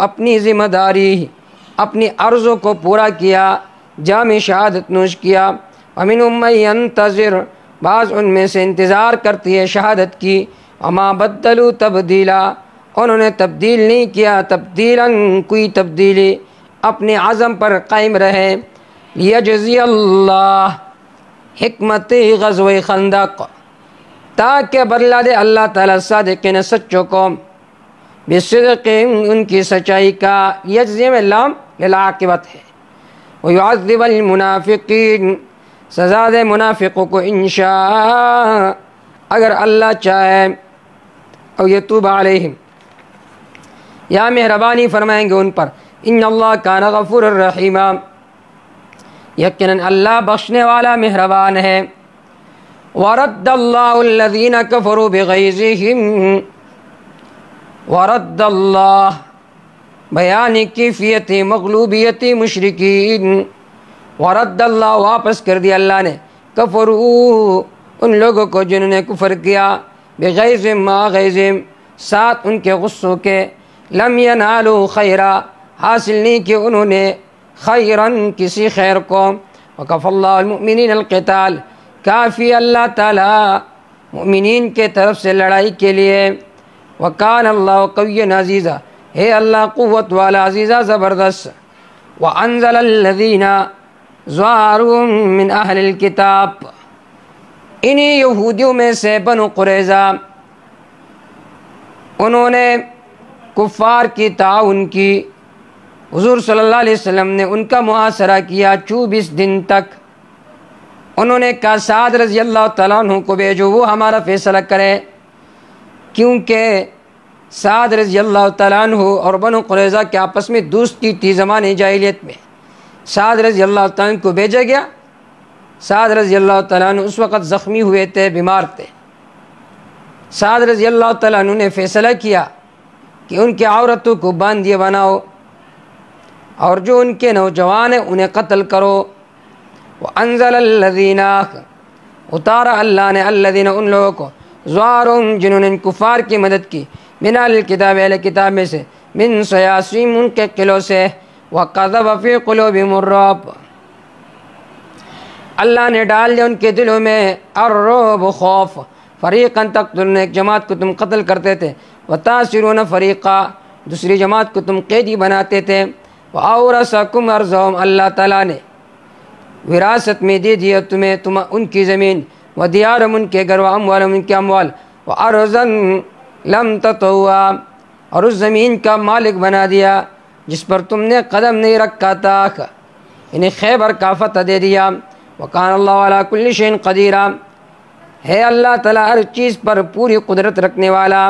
اپنی ذمہ داری، اپنی عرضوں کو پورا کیا، جام شہادت نوش کیا، ومنہم من ينتظر، بعض ان میں سے انتظار کرتی ہے شہادت کی، وما بدلوا تبدیلا، انہوں نے تبدیل نہیں کیا، تبدیلا، کوئی تبدیلی، اپنے عزم پر قائم رہے، لیجزی اللہ، حکمت غزوہ خندق، تاکہ بدلہ دے اللہ تعالیٰ صادقین، سچوں کو، بصدق، ان کی سچائی کا، یجزی میں لام للعاقبت ہے، ویعذب المنافقین، سزا دے منافقوں کو، انشاء، اگر اللہ چاہے، او یتوب علیہم، یا مہربانی فرمائیں گے ان پر، ان اللہ کان غفور الرحیم، یقیناً اللہ بخشنے والا مہربان ہے، ورد اللہ الذین کفروا بغیظہم، ورد اللہ، بیان کیفیت مغلوبیت مشرکین، ورد اللہ، واپس کر دیا اللہ نے، کفروا، ان لوگوں کو جنہوں نے کفر کیا، بغیظہم، ما غیظہم، ساتھ ان کے غصوں کے، لم ینالوا خیرا، حاصل نہیں کہ انہوں نے، خیراً، کسی خیر کو، وکفی اللہ المؤمنین القتال، کافی اللہ تعالیٰ مؤمنین کے طرف سے لڑائی کے لیے، وکان اللہ قویا عزیزا، ہے اللہ قوت والا، عزیزہ زبردست، وانزل الذین ظاہرهم من اہل الکتاب، انہی یہودیوں میں سے بنو قریظہ، انہوں نے کفار کی تعاون کی، حضور صلی اللہ علیہ وسلم نے ان کا محاصرہ کیا 24 دن تک، انہوں نے کہا سعد رضی اللہ تعالیٰ عنہ کو بھیجو، وہ ہمارا فیصلہ کرے، کیونکہ سعد رضی اللہ تعالیٰ عنہ اور بنو قریظہ کے آپس میں دوستی تھی زمانے جاہلیت میں، سعد رضی اللہ تعالیٰ عنہ کو بھیجا گیا، سعد رضی اللہ تعالیٰ عنہ اس وقت زخمی ہوئے تھے، بیمار تھے، سعد رضی اللہ تعالیٰ عنہ نے فیصلہ کیا کہ ان کی عورتوں کو باندھیے بناؤ، اور جو ان کے نوجوان ہیں انہیں قتل کرو۔ وَأَنزَلَ الَّذِينَ اتارا اللہ نے الذین ان لوگوں کو ظاہرهم جنہوں نے کفار کی مدد کی، من الکتاب اہل کتاب میں سے، من صیاصیم ان کے قلعوں سے، وَقَذَفَ فِي قُلُوبِهِمُ الرُّعْبَ اللہ نے ڈال دیا ان کے دلوں میں الرعب خوف، فریقا تقتلون ایک جماعت کو تم قتل کرتے تھے، وتاسرون فریقا دوسری جماعت کو تم قیدی بناتے تھے، وَأَوْرَثَكُمْ أَرْضَهُمْ اللہ تعالیٰ نے وراثت میں دے دیا تمہیں ان کی زمین، ودیارہم ان کے گھر، واموالہم ان کے اموال، وارضا لم تطئوها اور اس زمین کا مالک بنا دیا جس پر تم نے قدم نہیں رکھا تھا، انہیں خیبر کا فتح دے دیا۔ وکان اللہ علی کل شیء قدیر ہے اللہ تعالیٰ ہر چیز پر پوری قدرت رکھنے والا۔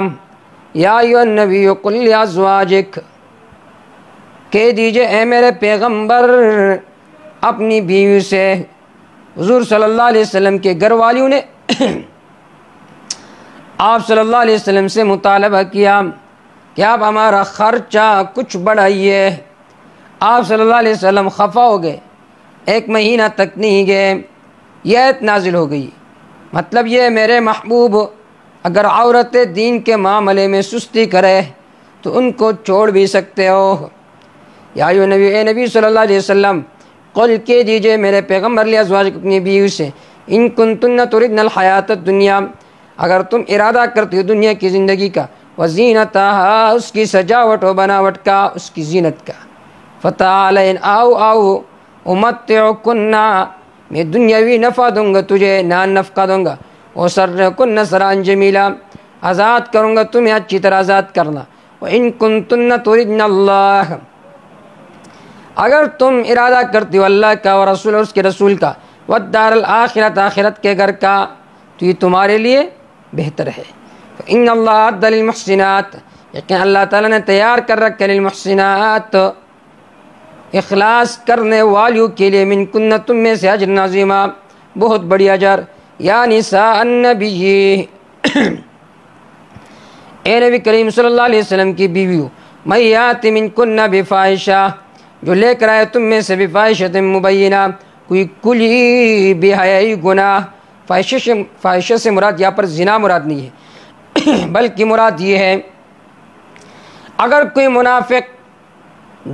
یا ایھا النبی قل لازواجک کہہ دیجئے اے میرے پیغمبر اپنی بیوی سے، حضور صلی اللہ علیہ وسلم کے گھر والیوں نے آپ صلی اللہ علیہ وسلم سے مطالبہ کیا کہ آپ ہمارا خرچہ کچھ بڑھائیے۔ آپ صلی اللہ علیہ وسلم خفا ہو گئے، ایک مہینہ تک نہیں گئے، یہ آیت نازل ہو گئی۔ مطلب یہ میرے محبوب اگر عورت دین کے معاملے میں سستی کرے تو ان کو چھوڑ بھی سکتے ہو۔ یا ایھا نبی اے نبی صلی اللہ علیہ وسلم قل کہہ دیجئے میرے پیغمبر لازواجک اپنی بیوی سے، ان کنتن تردن الحیات الدنیا اگر تم ارادہ کرتی ہو دنیا کی زندگی کا، وزینتہا اس کی سجاوٹ و بناوٹ کا، اس کی زینت کا، فتعالین آؤ امتعکن میں دنیاوی نفع دوں گا تجھے، نان نفقہ دوں گا، وسرحکن سران جمیلا آزاد کروں گا تمہیں اچھی طرح آزاد کرنا، وان کنتن تردن اللہ اگر تم ارادہ کرتی ہو اللہ کا اور رسول اور اس کے رسول کا، والدار الآخرۃ آخرت کے گھر کا، تو یہ تمہارے لیے بہتر ہے۔ فإن اللہ اعد للمحسنات یقین اللہ تعالیٰ نے تیار کر رکھا للمحسنات اخلاص کرنے والیوں کے لیے، من کن تم میں سے اجر عظیما بہت بڑی اجر۔ یا نساء النبی اے نبی کریم صلی اللہ علیہ وسلم کی بیویوں، من یأت من کن بفاحشہ جو لے کر آئے تم میں سے بفاحشۃ مبینہ کوئی کھلی بے حیائی گناہ، فاحشہ سے مراد یہاں پر زنا مراد نہیں ہے بلکہ مراد یہ ہے اگر کوئی منافق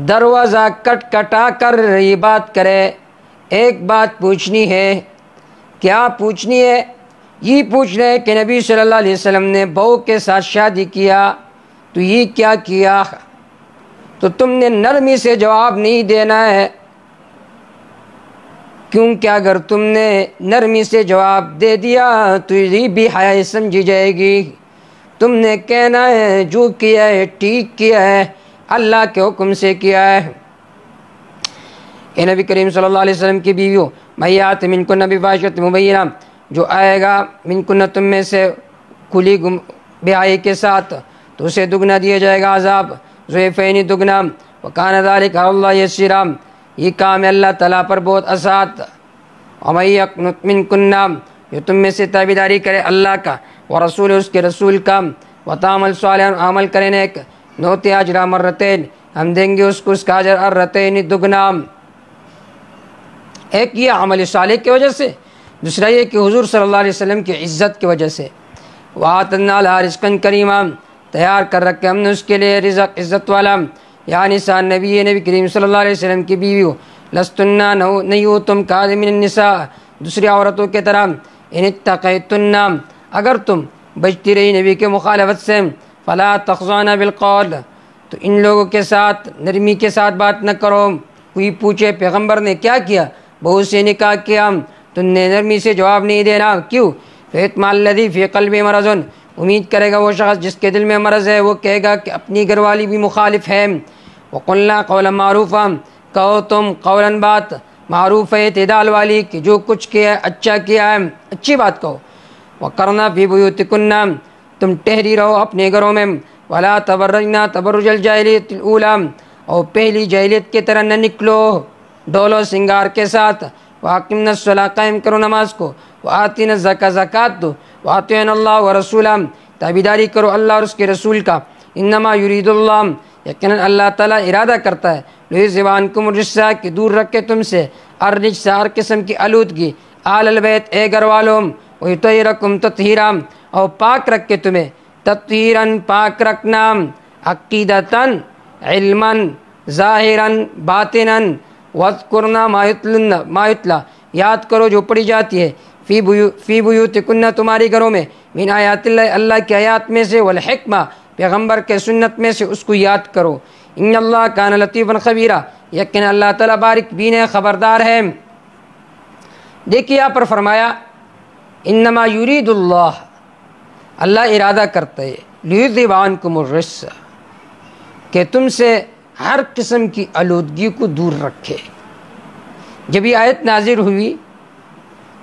دروازہ کٹا کر یہ بات کرے، ایک بات پوچھنی ہے، کیا پوچھنی ہے؟ یہ پوچھ رہے کہ نبی صلی اللہ علیہ وسلم نے بہو کے ساتھ شادی کیا تو یہ کیا کیا؟ تو تم نے نرمی سے جواب نہیں دینا ہے، کیونکہ اگر تم نے نرمی سے جواب دے دیا تو یہ بھی حیا سمجھی جائے گی۔ تم نے کہنا ہے جو کیا ہے ٹھیک کیا ہے، اللہ کے حکم سے کیا ہے۔ اے نبی کریم صلی اللہ علیہ وسلم کی بیویوں، من یأت منکن بفاحشۃ مبینہ جو آئے گا منکن تم میں سے کھلی بے حیائی کے ساتھ تو اسے دگنا دیا جائے گا عذاب، ضعفین دگنا، وکان ذلک علی اللہ یسیرا یہ کام ہے اللہ تعالیٰ پر بہت آسان۔ ومن یقنط منکن جو تم میں سے تابعداری کرے اللہ کا ورسول اس کے رسول کا، وتعمل صالحا عمل کرے نیک، نؤتی اجرہا مرتین ہم دیں گے اس کو اس کا اجر ارتین دگنا۔ ایک یہ عمل صالح کی وجہ سے، دوسرا یہ کہ حضور صلی اللہ علیہ وسلم کی عزت کی وجہ سے۔ وَآتَيْنَا لَهَا رِزْقًا كَرِيمًا تیار کر رکھے ہم نے اس کے لیے رزق عزت والا۔ یا نساء نبی کریم صلی اللہ علیہ وسلم کی بیویوں، لستن نہیں ہو تم کاذب من النساء دوسری عورتوں کی طرح، ان اتقیتن اگر تم بچتی رہی نبی کے مخالفت سے، فلا تخضعن بالقول تو ان لوگوں کے ساتھ نرمی کے ساتھ بات نہ کرو۔ کوئی پوچھے پیغمبر نے کیا کیا، بہو سے نکاح کیا، تم نے نرمی سے جواب نہیں دینا، کیوں؟ فَيَطْمَعَ الَّذِي فِي قَلْبِهِ مَرَضٌ امید کرے گا وہ شخص جس کے دل میں مرض ہے، وہ کہے گا کہ اپنی گھر والی بھی مخالف ہے۔ وَقُلْنَا قَوْلًا مَعْرُوفًا کہو تم قولاً بات معروف ہے اعتدال والی کہ جو کچھ کیا ہے اچھا کیا ہے، اچھی بات کہو۔ وَقَرْنَا فِي بُيُوتِكُنَّ تم ٹھہری رہو اپنے گھروں میں، وَلَا تَبَرَّجْنَا تَبَرُّجَ الْجَاهِلِيَّةِ الْأُولَىٰ اور پہلی جاہلیت کی طرح نہ نکلو ڈولو سنگار کے ساتھ۔ وَأَقِمْنَا الصَّلَاةَ قائم کرو نماز کو، وَآتِينَا الزَّكَاةَ زکوٰۃ دو، وَأَطِیعْنَا اللَّهَ وَرَسُولَهُ تابعداری کرو اللہ اور اس کے رسول کا، انما یرید اللہ، یقیناً اللہ تعالیٰ ارادہ کرتا ہے، لیذہب عنکم الرجس، کہ دور رکھے تم سے الرجس، ہر قسم کی آلودگی، آل البیت، اے گھر والوں، ویطہرکم تطہیرا، اور پاک رکھے تمہیں، تطہیراً پاک رکھنا، عقیدتاً علماً، ظاہراً باطناً، واذکرنا ما یتلی، یاد کرو جو پڑھی جاتی ہے، فی بیوتکن، تمہاری گھروں میں، من آیات اللہ، اللہ کی آیات میں سے، والحکمہ، پیغمبر کے سنت میں سے، اس کو یاد کرو، ان اللہ کان لطیفا خبیرا، یقین اللہ تعالیٰ باریک بین ہے، خبردار ہے۔ دیکھیے یہاں پر فرمایا انما یرید اللہ، اللہ ارادہ کرتا ہے، لیذہب عنکم الرجس، کہ تم سے ہر قسم کی آلودگی کو دور رکھے۔ جب یہ آیت نازل ہوئی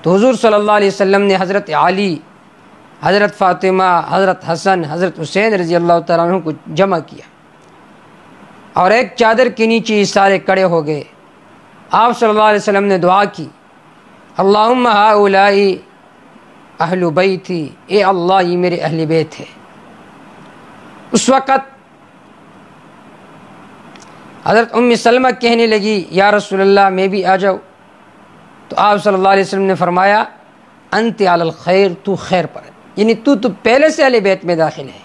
تو حضور صلی اللہ علیہ وسلم نے حضرت علی، حضرت فاطمہ، حضرت حسن، حضرت حسین رضی اللہ تعالیٰ عنہ کو جمع کیا اور ایک چادر کے نیچے یہ سارے کھڑے ہو گئے۔ آپ صلی اللہ علیہ وسلم نے دعا کی، اللہم ہؤلاء اہل بیتی، اے اللہ یہ میرے اہل بیت ہے۔ اس وقت حضرت سلمہ کہنے لگی، یا رسول اللہ میں بھی آ جاؤ، تو آپ صلی اللہ علیہ وسلم نے فرمایا، انت علی الخیر، تو خیر پر ہے، یعنی تو پہلے سے اہل بیت میں داخل ہے۔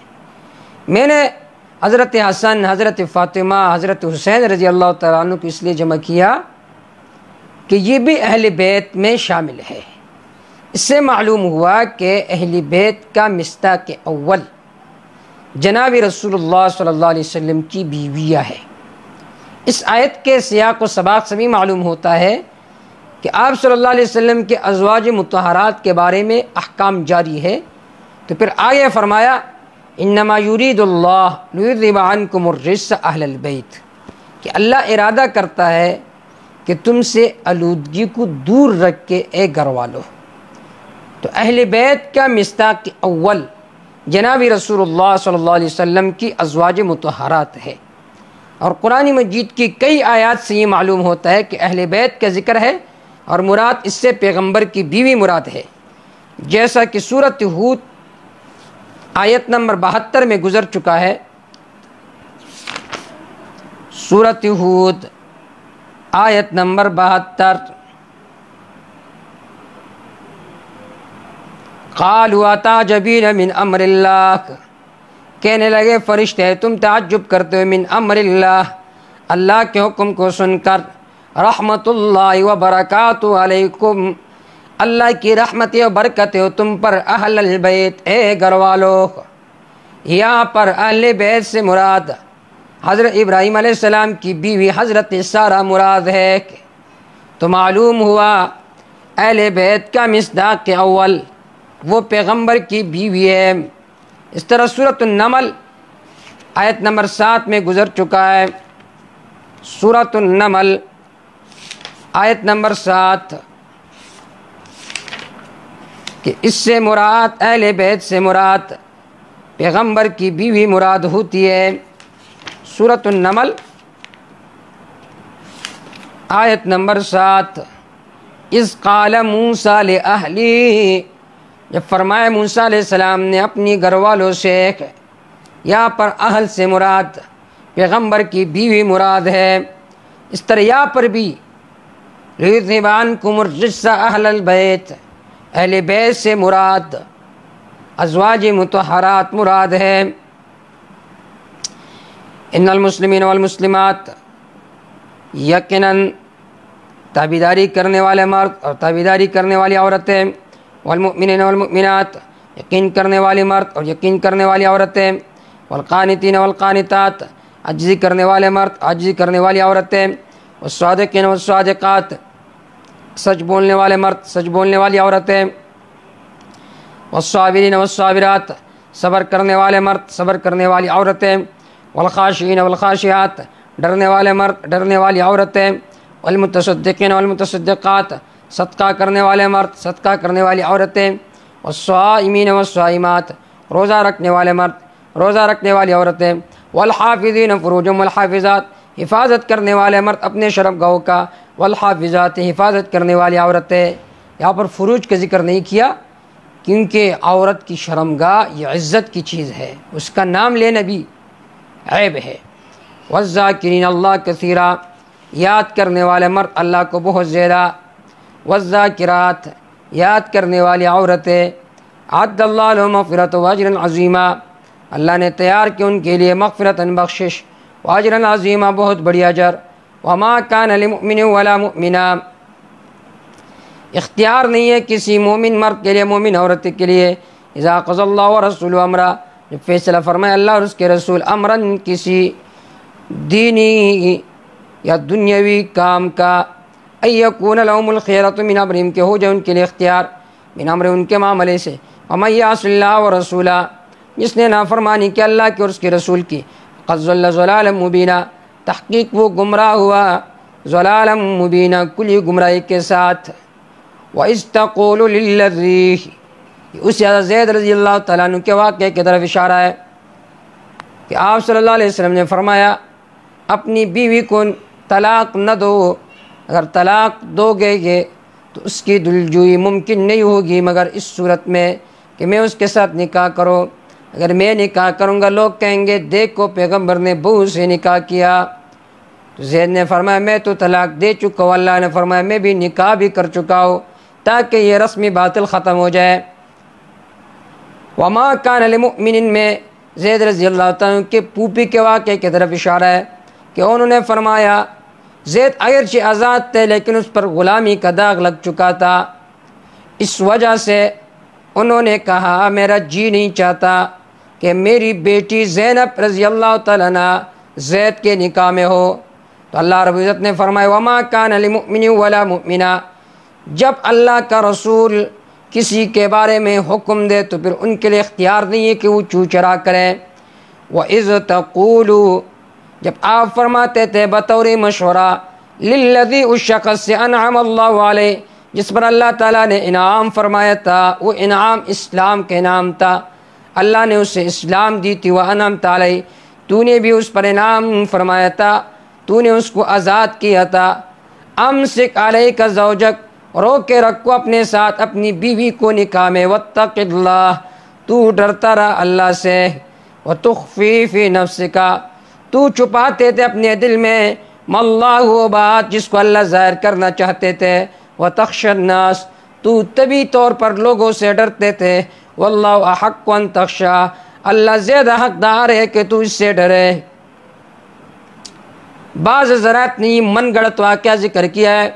میں نے حضرت حسن، حضرت فاطمہ، حضرت حسین رضی اللہ تعالیٰ عنہ کو اس لیے جمع کیا کہ یہ بھی اہل بیت میں شامل ہے۔ اس سے معلوم ہوا کہ اہل بیت کا مصداق اول جناب رسول اللہ صلی اللہ علیہ وسلم کی بیویاں ہے۔ اس آیت کے سیاق و سباق سے بھی معلوم ہوتا ہے کہ آپ صلی اللہ علیہ وسلم کے ازواج مطہرات کے بارے میں احکام جاری ہے۔ تو پھر آگے فرمایا انما یرید اللہ لیذہب عنکم الرجس اہل البیت، کہ اللہ ارادہ کرتا ہے کہ تم سے آلودگی کو دور رکھ کے، اے گھر والو۔ تو اہل بیت کا مصداق اول جناب رسول اللہ صلی اللہ علیہ وسلم کی ازواج مطہرات ہے، اور قرآن مجید کی کئی آیات سے یہ معلوم ہوتا ہے کہ اہل بیت کا ذکر ہے، اور مراد اس سے پیغمبر کی بیوی مراد ہے، جیسا کہ سورۃ ہود آیت نمبر 72 میں گزر چکا ہے۔ سورۃ ہود آیت نمبر 72، قالوا تعجبین من امر اللہ، کہنے لگے فرشتے تم تعجب کرتے ہو، من امر اللہ، اللہ کے حکم کو سن کر، رحمت اللہ وبرکاتہ علیکم، اللہ کی رحمتیں و برکتیں ہو تم پر، اہل البیت، اے گھر والو۔ یہاں پر اہل بیت سے مراد حضرت ابراہیم علیہ السلام کی بیوی حضرت سارہ مراد ہے۔ تو معلوم ہوا اہل بیت کا مصداق اول وہ پیغمبر کی بیوی ہے۔ اس طرح سورۃ النمل آیت نمبر 7 میں گزر چکا ہے۔ سورۃ النمل آیت نمبر 7 کہ اس سے مراد اہل بیت سے مراد پیغمبر کی بیوی مراد ہوتی ہے۔ سورۃ النمل آیت نمبر 7، اذ قال موسیٰ لأہلی، جب فرمایا موسیٰ علیہ السلام نے اپنی گھر والوں سے، یہاں پر اہل سے مراد پیغمبر کی بیوی مراد ہے۔ اس طرح یہاں پر بھی لیذہب عنکم الرجس اہل البیت، اہل بیت سے مراد ازواج مطہرات مراد ہے۔ ان المسلمین والمسلمات، یقیناً تابعداری کرنے والے مرد اور تابعداری کرنے والی عورتیں، والمؤمنین والمؤمنات، یقین کرنے والے مرد اور یقین کرنے والی عورتیں، والقانتین والقانتات، عجزی کرنے والے مرد، عجزی کرنے والی عورتیں، والصادقین والصادقات، سچ بولنے والے مرد، سچ بولنے والی عورتیں، والصابرین والصابرات، صبر کرنے والے مرد، صبر کرنے والی عورتیں، والخاشعین والخاشعات، ڈرنے والے مرد، ڈرنے والی عورتیں، والمتصدقین والمتصدقات، صدقہ کرنے والے مرد، صدقہ کرنے والی عورتیں، والصائمین والصائمات، روزہ رکھنے والے مرد، روزہ رکھنے والی عورتیں، والحافظین فروجهم والحافظات، حفاظت کرنے والے مرد اپنے شرم گاہوں کا، والحافظات، حفاظت کرنے والی عورتیں۔ یہاں پر فروج کا ذکر نہیں کیا کیونکہ عورت کی شرمگاہ یہ عزت کی چیز ہے، اس کا نام لینا بھی عیب ہے۔ والذاکرین اللہ کثیرا، یاد کرنے والے مرد اللہ کو بہت زیادہ، والذاکرات، یاد کرنے والی عورتیں، اعد اللہ لهم مغفرۃ واجرا عظیما، اللہ نے تیار کی ان کے لیے مغفرتاً بخشش، واجرا عظیما بہت بڑی اجر۔ وما کان لمؤمن ولا مؤمنہ، اختیار نہیں ہے کسی مومن مرد کے لیے مومن عورت کے لیے، اذا قضى اللہ ورسولہ امرا، جب فیصلہ فرمائے اللہ اور اس کے رسول، امراً کسی دینی یا دنیاوی کام کا، ان یکون لهم الخیرۃ من امرہم، کہ ہو جائے ان کے لیے اختیار من امر، ان کے معاملے سے۔ ومن یعص اللہ ورسولہ، جس نے نافرمانی کی اللہ کی اور اس کے رسول کی، قد ضل ضلالا مبینا، تحقیق وہ گمراہ ہوا ضلالا مبینا، کلی گمراہی کے ساتھ۔ وَإِذْ تَقُولُ لِلَّذِي، اس حضرت زید رضی اللہ تعالیٰ عنہ کے واقعے کی طرف اشارہ ہے کہ آپ صلی اللہ علیہ وسلم نے فرمایا اپنی بیوی کو طلاق نہ دو، اگر طلاق دو گے تو اس کی دلجوئی ممکن نہیں ہوگی مگر اس صورت میں کہ میں اس کے ساتھ نکاح کروں، اگر میں نکاح کروں گا لوگ کہیں گے دیکھو پیغمبر نے بہو سے نکاح کیا۔ تو زید نے فرمایا میں تو طلاق دے چکا ہوں، اللہ نے فرمایا میں بھی نکاح بھی کر چکا ہوں، تاکہ یہ رسمی باطل ختم ہو جائے۔ وما کان لمؤمن میں زید رضی اللہ تعالیٰ کے پھوپھی کے واقعے کی طرف اشارہ ہے کہ انہوں نے فرمایا زید اگرچہ آزاد تھے لیکن اس پر غلامی کا داغ لگ چکا تھا، اس وجہ سے انہوں نے کہا میرا جی نہیں چاہتا کہ میری بیٹی زینب رضی اللہ تعالیٰ عنہ زید کے نکاح میں ہو۔ تو اللہ رب العزت نے فرمایا وما کان لمؤمن ولا مؤمنہ، جب اللہ کا رسول کسی کے بارے میں حکم دے تو پھر ان کے لیے اختیار نہیں ہے کہ وہ چو چرا کریں۔ وَإِذْ تَقُولُ، جب آپ فرماتے تھے بطور مشورہ، لِلَّذِي، اس شخص سے انعم اللہ علیہ جس پر اللہ تعالیٰ نے انعام فرمایا تھا، وہ انعام اسلام کے انعام تھا، اللہ نے اسے اسلام دی تھی، وَأَنْعَمْتَ عَلَيْهِ، تو نے بھی اس پر انعام فرمایا تھا، تو نے اس کو آزاد کیا تھا۔ امسک علیک زوجک، رو کے رکھو اپنے ساتھ اپنی بیوی کو نکاح میں، واتق اللہ، تو ڈرتا رہا اللہ سے، وتخفی فی نفسک، تو چھپاتے تھے اپنے دل میں، ما اللہ، وہ بات جس کو اللہ ظاہر کرنا چاہتے تھے، وتخشى الناس، تو طبی طور پر لوگوں سے ڈرتے تھے، واللہ احق ان تخشى، اللہ زیادہ حقدار ہے کہ تو اس سے ڈرے۔ بعض حضرات نے من گڑت واقعہ ذکر کیا ہے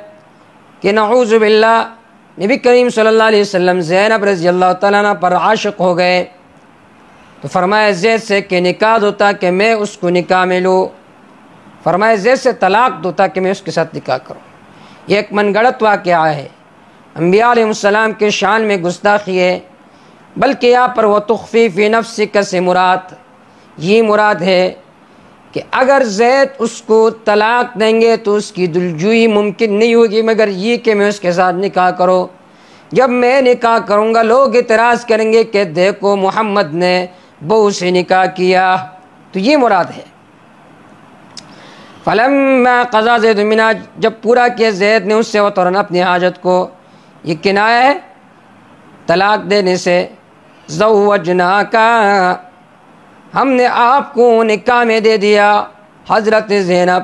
کہ نعوذ باللہ نبی کریم صلی اللہ علیہ وسلم زینب رضی اللہ تعالیٰ عنہ پر عاشق ہو گئے تو فرمایا زید سے کہ نکاح دو تاکہ میں اس کو نکاح میں لوں، فرمایا زید سے طلاق دو تاکہ میں اس کے ساتھ نکاح کروں۔ یہ ایک من گڑت واقعہ ہے، انبیاء علیہ السلام کے شان میں گستاخی ہے، بلکہ یہاں پر وہ تخفی فی نفسک سے مراد یہ مراد ہے کہ اگر زید اس کو طلاق دیں گے تو اس کی دلجوئی ممکن نہیں ہوگی مگر یہ کہ میں اس کے ساتھ نکاح کروں، جب میں نکاح کروں گا لوگ اعتراض کریں گے کہ دیکھو محمد نے بہو سے نکاح کیا، تو یہ مراد ہے۔ فلما قضا زید منہا، جب پورا کیا زید نے اس سے وطرن اپنی حاجت کو، یہ کنایہ ہے طلاق دینے سے، زوجناکا، ہم نے آپ کو نکاح میں دے دیا حضرت زینب،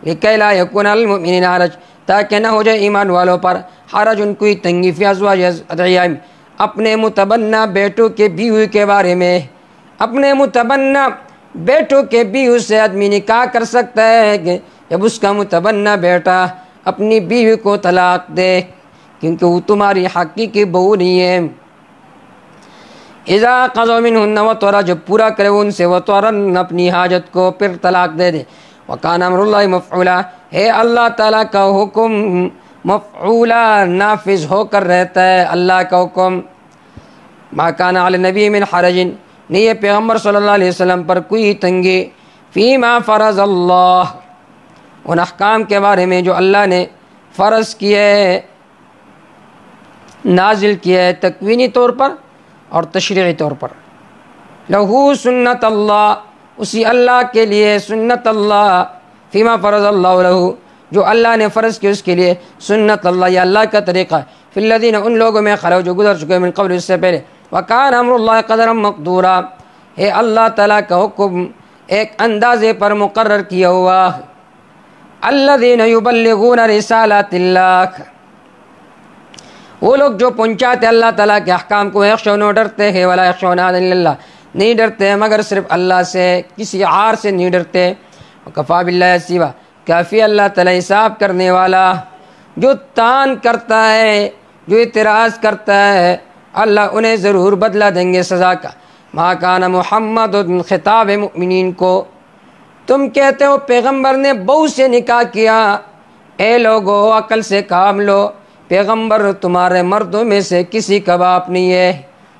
لکی لا یکون المؤمنین حرج، تاکہ نہ ہو جائے ایمان والوں پر حرج، ان کوئی تنگی فی ازواج ادعیائہم، اپنے متبنہ بیٹوں کے بیوی کے بارے میں، اپنے متبنہ بیٹوں کے بیوی سے آدمی نکاح کر سکتا ہے کہ جب اس کا متبنہ بیٹا اپنی بیوی کو طلاق دے، کیونکہ وہ تمہاری حقیقی بہو نہیں ہے۔ اذا قضوا منہن وطرا، جب پورا کرے ان سے وطرن اپنی حاجت کو پھر طلاق دے دے، وکان امر اللہ مفعولا، ہے اللہ تعالیٰ کا حکم مفعولا، نافذ ہو کر رہتا ہے اللہ کا حکم۔ ما کان علی النبی من حرج، نہیں ہے پیغمبر صلی اللہ علیہ وسلم پر کوئی تنگی، فیما فرض اللہ، ان احکام کے بارے میں جو اللہ نے فرض کیا ہے، نازل کیا ہے تکوینی طور پر اور تشریعی طور پر۔ لہو سنت اللہ، اسی اللہ کے لیے سنت اللہ، فیما فرض اللہ لہو، جو اللہ نے فرض کیا اس کے لیے، سنت اللہ، یہ اللہ کا طریقہ ہے، فی الذین، ان لوگوں میں خلو جو گزر چکے من قبل، اس سے پہلے، وکان امر اللہ قدرا مقدورا، ہے اللہ تعالیٰ کا حکم ایک اندازے پر مقرر کیا ہوا. الذین یبلغون رسالات اللہ، وہ لوگ جو پہنچاتے اللہ تعالیٰ کے احکام کو. یخشون، ڈرتے ہیں، ولا یخشون الا اللہ، نہیں ڈرتے مگر صرف اللہ سے، کسی عار سے نہیں ڈرتے. وکفی باللہ حسیبا، کافی اللہ تعالیٰ حساب کرنے والا. جو تان کرتا ہے، جو اعتراض کرتا ہے، اللہ انہیں ضرور بدلہ دیں گے سزا کا. ما کان محمد، خطاب مؤمنین کو. تم کہتے ہو پیغمبر نے بہو سے نکاح کیا، اے لوگو عقل سے کام لو، پیغمبر تمہارے مردوں میں سے کسی کا باپ نہیں ہے،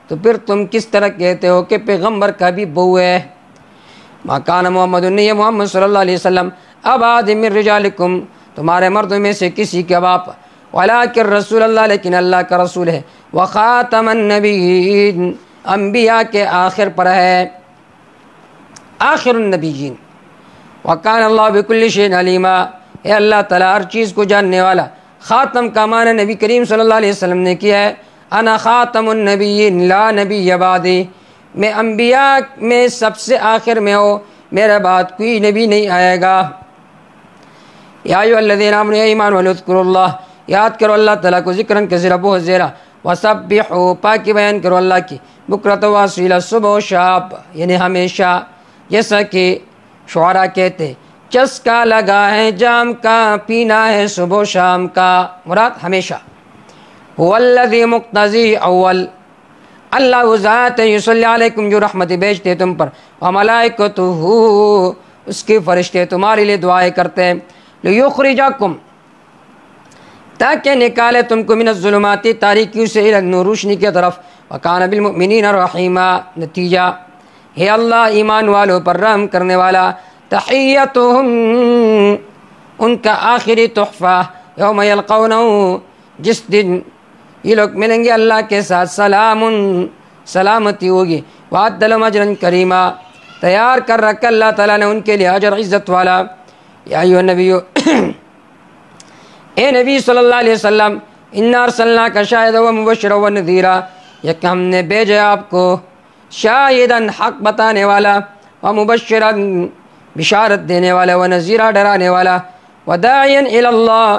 تو پھر تم کس طرح کہتے ہو کہ پیغمبر کا بھی بہو ہے. ما کان محمد، نہیں ہے محمد صلی اللہ علیہ وسلم، ابا من رجالکم، تمہارے مردوں میں سے کسی کا باپ، ولکن رسول اللہ، لیکن اللہ کا رسول ہے، وخاتم النبیین، انبیاء کے آخر پر ہے، آخر النبیین. وکان اللہ بکل شیء علیما، اے اللہ تعالیٰ ہر چیز کو جاننے والا. خاتم کا معنی نبی کریم صلی اللہ علیہ وسلم نے کیا ہے. انا خاتم النبیین لا نبی بعدی، میں انبیاء میں سب سے آخر میں ہو، میرے بعد کوئی نبی نہیں آئے گا. یا ایھا الذین آمنوا، اے ایمان والو، اذکروا اللہ، یاد کرو اللہ تعالیٰ کو، ذکرن کثیرا، بہت زیادہ. وسبحوا، پاکی بیان کرو اللہ کی، بکرۃ و اصیلا، صبح و شام، یعنی ہمیشہ. جیسا کہ شعراء کہتے، چسکا لگا ہے جام کا، پینا ہے صبح و شام کا، مراد ہمیشہ. هو الذی مقتضی اول، اللہ وہ ذات ہے، یصلی علیکم، جو رحمت بھیجتے تم پر، وملائکتہ، اس کے فرشتے تمہارے لیے دعائیں کرتے ہیں. لیخرجکم، تاکہ نکالے تم کو، من الظلمات، تاریکیوں سے، الی النور، روشنی کی طرف. وکان بالمؤمنین رحیما، نتیجہ ہے اللہ ایمان والوں پر رحم کرنے والا. تحیتہم، ان کا آخری تحفہ، یوم یلقونہ، جس دن یہ لوگ ملیں گے اللہ کے ساتھ، سلام، سلامتی ہوگی. وعد لہم اجرا کریما، تیار کر رکھا اللہ تعالیٰ نے ان کے لیے اجر عزت والا. یا ایھا النبی، اے نبی صلی اللہ علیہ وسلم، انا ارسلناک شاہدا و مبشرا و نذیرا، یک ہم نے بھیجا آپ کو شاہدا، حق بتانے والا، و مبشرا، بشارت دینے والا، و نذیرا، ڈرانے والا، و داعیا الی اللہ،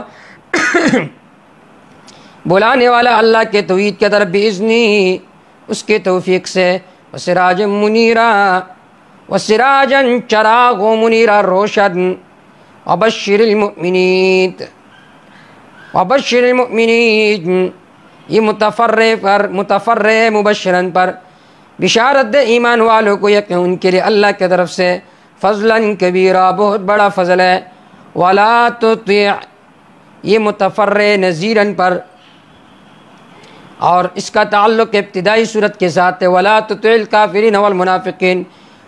بلانے والا اللہ کے توحید کی طرف، باذنہ، اس کے توفیق سے، و سراجا منیرا، و سراجا، چراغ، و منیرا، روشن، وبشر المؤمنین، وبشر المؤمنین، یہ متفرع مبشرن پر، بشارت دے ایمان والوں کو، یقین ان کے لیے اللہ کی طرف سے، فضلا کبیرا، بہت بڑا فضل ہے. ولا تطیع، یہ متفرع نذیرن پر، اور اس کا تعلق ابتدائی صورت کے ساتھ ہے. ولا تطیع الکافرین والمنافقین،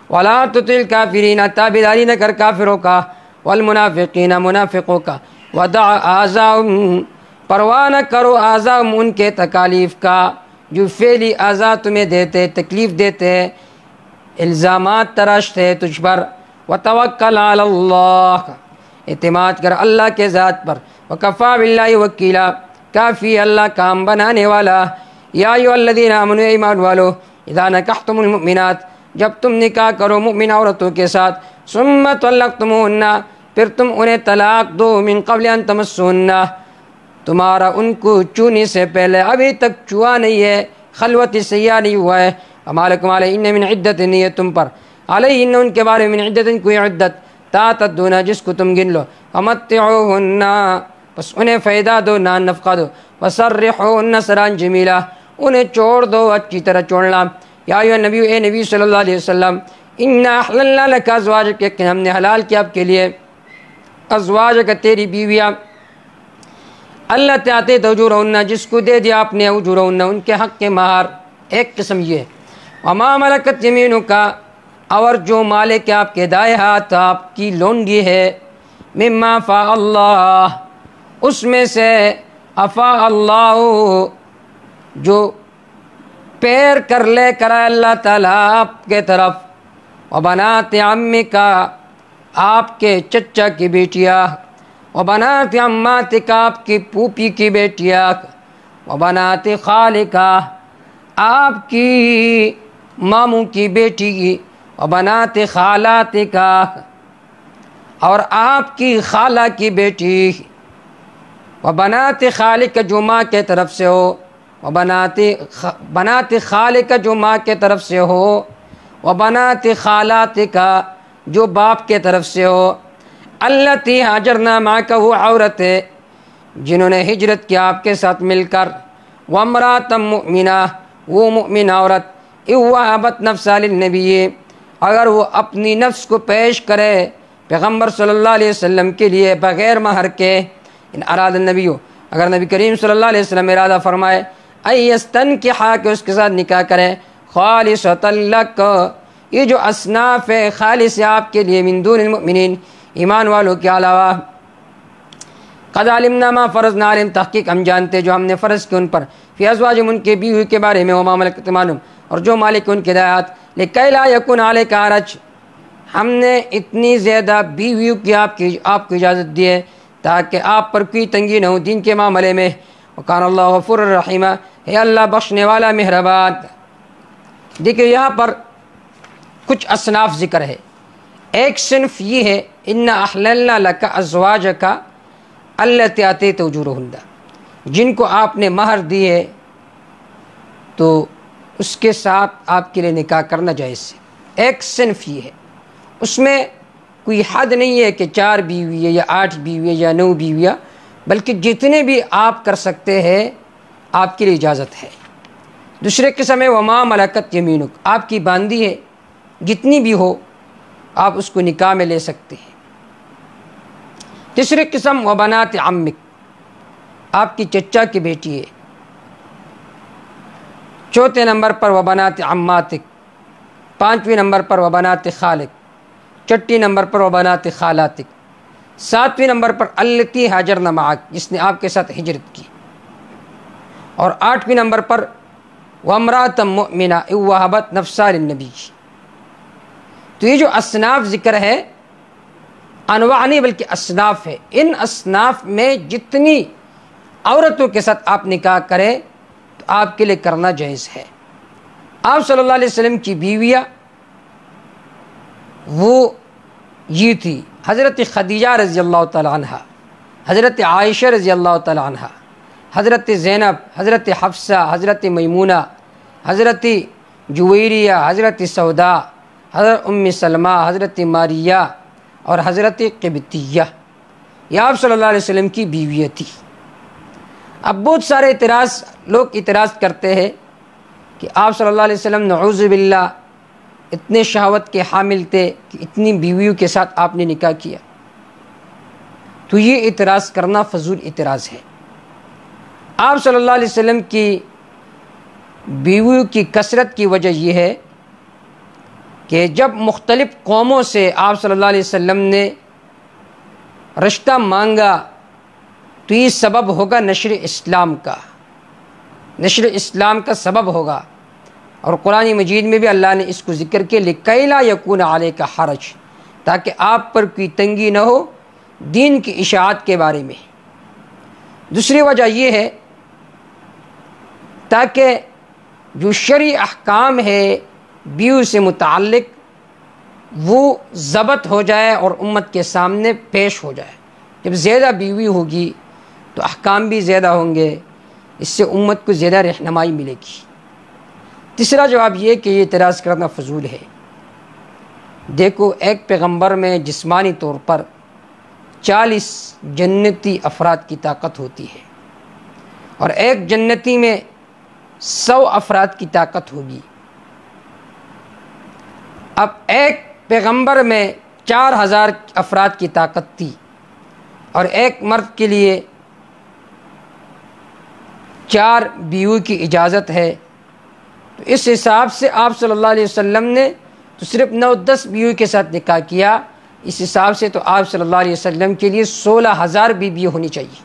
ولا تطیع الکافرین، تابعداری نہ کر کافروں کا، والمنافقین، منافقوں کا. ودع آذاہم، پرواہ نہ کرو آذاہم، ان کے تکالیف کا، جو فعلی آذا تمہیں دیتے، تکلیف دیتے، الزامات تراشتے تجھ پر. وتوکل علی اللہ، اعتماد کر اللہ کے ذات پر. وکفی باللہ وکیلا، کافی اللہ کام بنانے والا. یا ایھا الذین آمنوا، ایمان والو، اذا نکحتم المؤمنات، جب تم نکاح کرو مؤمن عورتوں کے ساتھ، ثم طلقتموہن، پھر تم انہیں طلاق دو، من قبل ان تمسوہن، تمہارا ان کو چونے سے پہلے، ابھی تک چوا نہیں ہے، خلوت سیاح نہیں ہوا ہے. وما لکم علیہن من عدت، نہیں ہے تم پر، علیہن ان کے بارے میں، من عدت، کوئی عدت، تعتدون، جس کو تم گن لو. ومتعوہن، بس انہیں فائدہ دو، نان نفقہ دو. وسرحوہن سراحا جمیلا، انہیں چھوڑ دو اچھی طرح چھوڑنا. یا ایھا النبی، اے نبی صلی اللہ علیہ وسلم، انا احللنا لک ازواجک، کہ ہم نے حلال کیا آپ کے لیے، ازواجک، تیری بیویاں، اللہ تعاتے اجورہن، جس کو دے دیا آپ نے اجورہن، ان کے حق کے مہار. ایک قسم یہ ہے. وما ملکت یمینک، اور جو مالک آپ کے دائیں ہاتھ آپ کی لونڈی ہے، مما افاء اللہ، اس میں سے، افاء اللہ، جو پیر کر لے کرا اللہ تعالیٰ آپ کے طرف. وبنات عمک، آپ کے چچا کی بیٹیاں. وبنات عماتک، آپ کی پھوپھی کی بیٹیاں. وبنات خالک، آپ کی ماموں کی بیٹی کی. وبنات خالاتک، اور آپ کی خالہ کی بیٹی، وبنات خالک جو ماں کے طرف سے ہو، بنات خالک جو ماں کے طرف سے ہو، وبنات خالاتک جو باپ کے طرف سے ہو، اللتی ہاجرنا معک، وہ عورت ہے جنہوں نے ہجرت کیا آپ کے ساتھ مل کر، وامرأۃ مؤمنہ، وہ مؤمن عورت، اذ وہبت نفسہا للنبی، اگر وہ اپنی نفس کو پیش کرے پیغمبر صلی اللہ علیہ وسلم کے لیے بغیر مہر کے، ان اراد النبی، اگر نبی کریم صلی اللہ علیہ وسلم ارادہ فرمائے ان یستنکحا، کہ اس کے ساتھ نکاح کرے، خالصۃ لک، یہ جو اصناف ہے خالص ہے آپ کے لیے، من دون المؤمنین، ایمان والوں کے علاوہ، قد علمنا ما فرضنا علیہم، تحقیق ہم جانتے جو ہم نے فرض کی ان پر، فی ازواجہم، ان کے بیوی کے بارے میں، وما ملکت ایمانہم، اور جو مالک ان کے ہدایات، لکی لا یکن علیک حرج، ہم نے اتنی زیادہ بیویوں کی آپ کو اجازت دی ہے تاکہ آپ پر کوئی تنگی نہ ہو دین کے معاملے میں، وکان اللہ غفور الرحیم، ہے اللہ بخشنے والا مہربان۔ دیکھیں یہاں پر کچھ اصناف ذکر ہے۔ ایک صنف یہ ہے ان احللنا لک ازواجک التی آتیت اجورہن، جن کو آپ نے مہر دی ہے تو اس کے ساتھ آپ کے لیے نکاح کرنا جائز ہے۔ ایک صنف یہ ہے، اس میں کوئی حد نہیں ہے کہ 4 بیوی ہے یا 8 بیوی ہے یا 9 بیویاں، بلکہ جتنے بھی آپ کر سکتے ہیں آپ کے لیے اجازت ہے۔ دوسرے قسم ہے وما ملکت یمینک، آپ کی باندی ہے جتنی بھی ہو آپ اس کو نکاح میں لے سکتے ہیں۔ تیسری قسم وبنات عمک، آپ کی چچا کی بیٹی ہے۔ چوتھے نمبر پر وبنات عماتک، پانچویں نمبر پر وبنات خالک، چھٹی نمبر پر وبنات خالاتک، ساتویں نمبر پر التی ہاجرن معک، جس نے آپ کے ساتھ ہجرت کی، اور آٹھویں نمبر پر وامرأۃ مؤمنہ اذ وہبت نفسہا للنبی۔ تو یہ جو اصناف ذکر ہے انواع نہیں بلکہ اصناف ہے، ان اصناف میں جتنی عورتوں کے ساتھ آپ نکاح کریں تو آپ کے لیے کرنا جائز ہے۔ آپ صلی اللہ علیہ وسلم کی بیویاں وہ یہ تھی، حضرت خدیجہ رضی اللہ تعالی عنہ، حضرت عائشہ رضی اللہ تعالی عنہ، حضرت زینب، حضرت حفصہ، حضرت میمونہ، حضرت جویریہ، حضرت سودا، حضرت ام سلمہ، حضرت ماریہ اور حضرت قبطیہ، یہ آپ صلی اللہ علیہ وسلم کی بیویاں تھی۔ اب بہت سارے لوگ اعتراض کرتے ہیں کہ آپ صلی اللہ علیہ وسلم نعوذ باللہ اتنے شہوت کے حامل تھے کہ اتنی بیویوں کے ساتھ آپ نے نکاح کیا، تو یہ اعتراض کرنا فضول اعتراض ہے۔ آپ صلی اللہ علیہ وسلم کی بیویوں کی کثرت کی وجہ یہ ہے کہ جب مختلف قوموں سے آپ صلی اللہ علیہ وسلم نے رشتہ مانگا تو یہ سبب ہوگا نشر اسلام کا، نشر اسلام کا سبب ہوگا، اور قرآن مجید میں بھی اللہ نے اس کو ذکر کیا لِکَیْ لَا یَکُونَ عَلَیْکَ حَرَج، تاکہ آپ پر کوئی تنگی نہ ہو دین کی اشاعت کے بارے میں۔ دوسری وجہ یہ ہے تاکہ جو شرعی احکام ہے بیوی سے متعلق وہ ضبط ہو جائے اور امت کے سامنے پیش ہو جائے۔ جب زیادہ بیوی ہوگی تو احکام بھی زیادہ ہوں گے، اس سے امت کو زیادہ رہنمائی ملے گی۔ تیسرا جواب یہ کہ یہ اعتراض کرنا فضول ہے۔ دیکھو ایک پیغمبر میں جسمانی طور پر 40 جنتی افراد کی طاقت ہوتی ہے، اور ایک جنتی میں 100 افراد کی طاقت ہوگی۔ اب ایک پیغمبر میں 4000 افراد کی طاقت تھی، اور ایک مرد کے لیے 4 بیوی کی اجازت ہے، تو اس حساب سے آپ صلی اللہ علیہ وسلم نے تو صرف 9-10 بیوی کے ساتھ نکاح کیا، اس حساب سے تو آپ صلی اللہ علیہ وسلم کے لیے 16000 بیوی ہونی چاہیے۔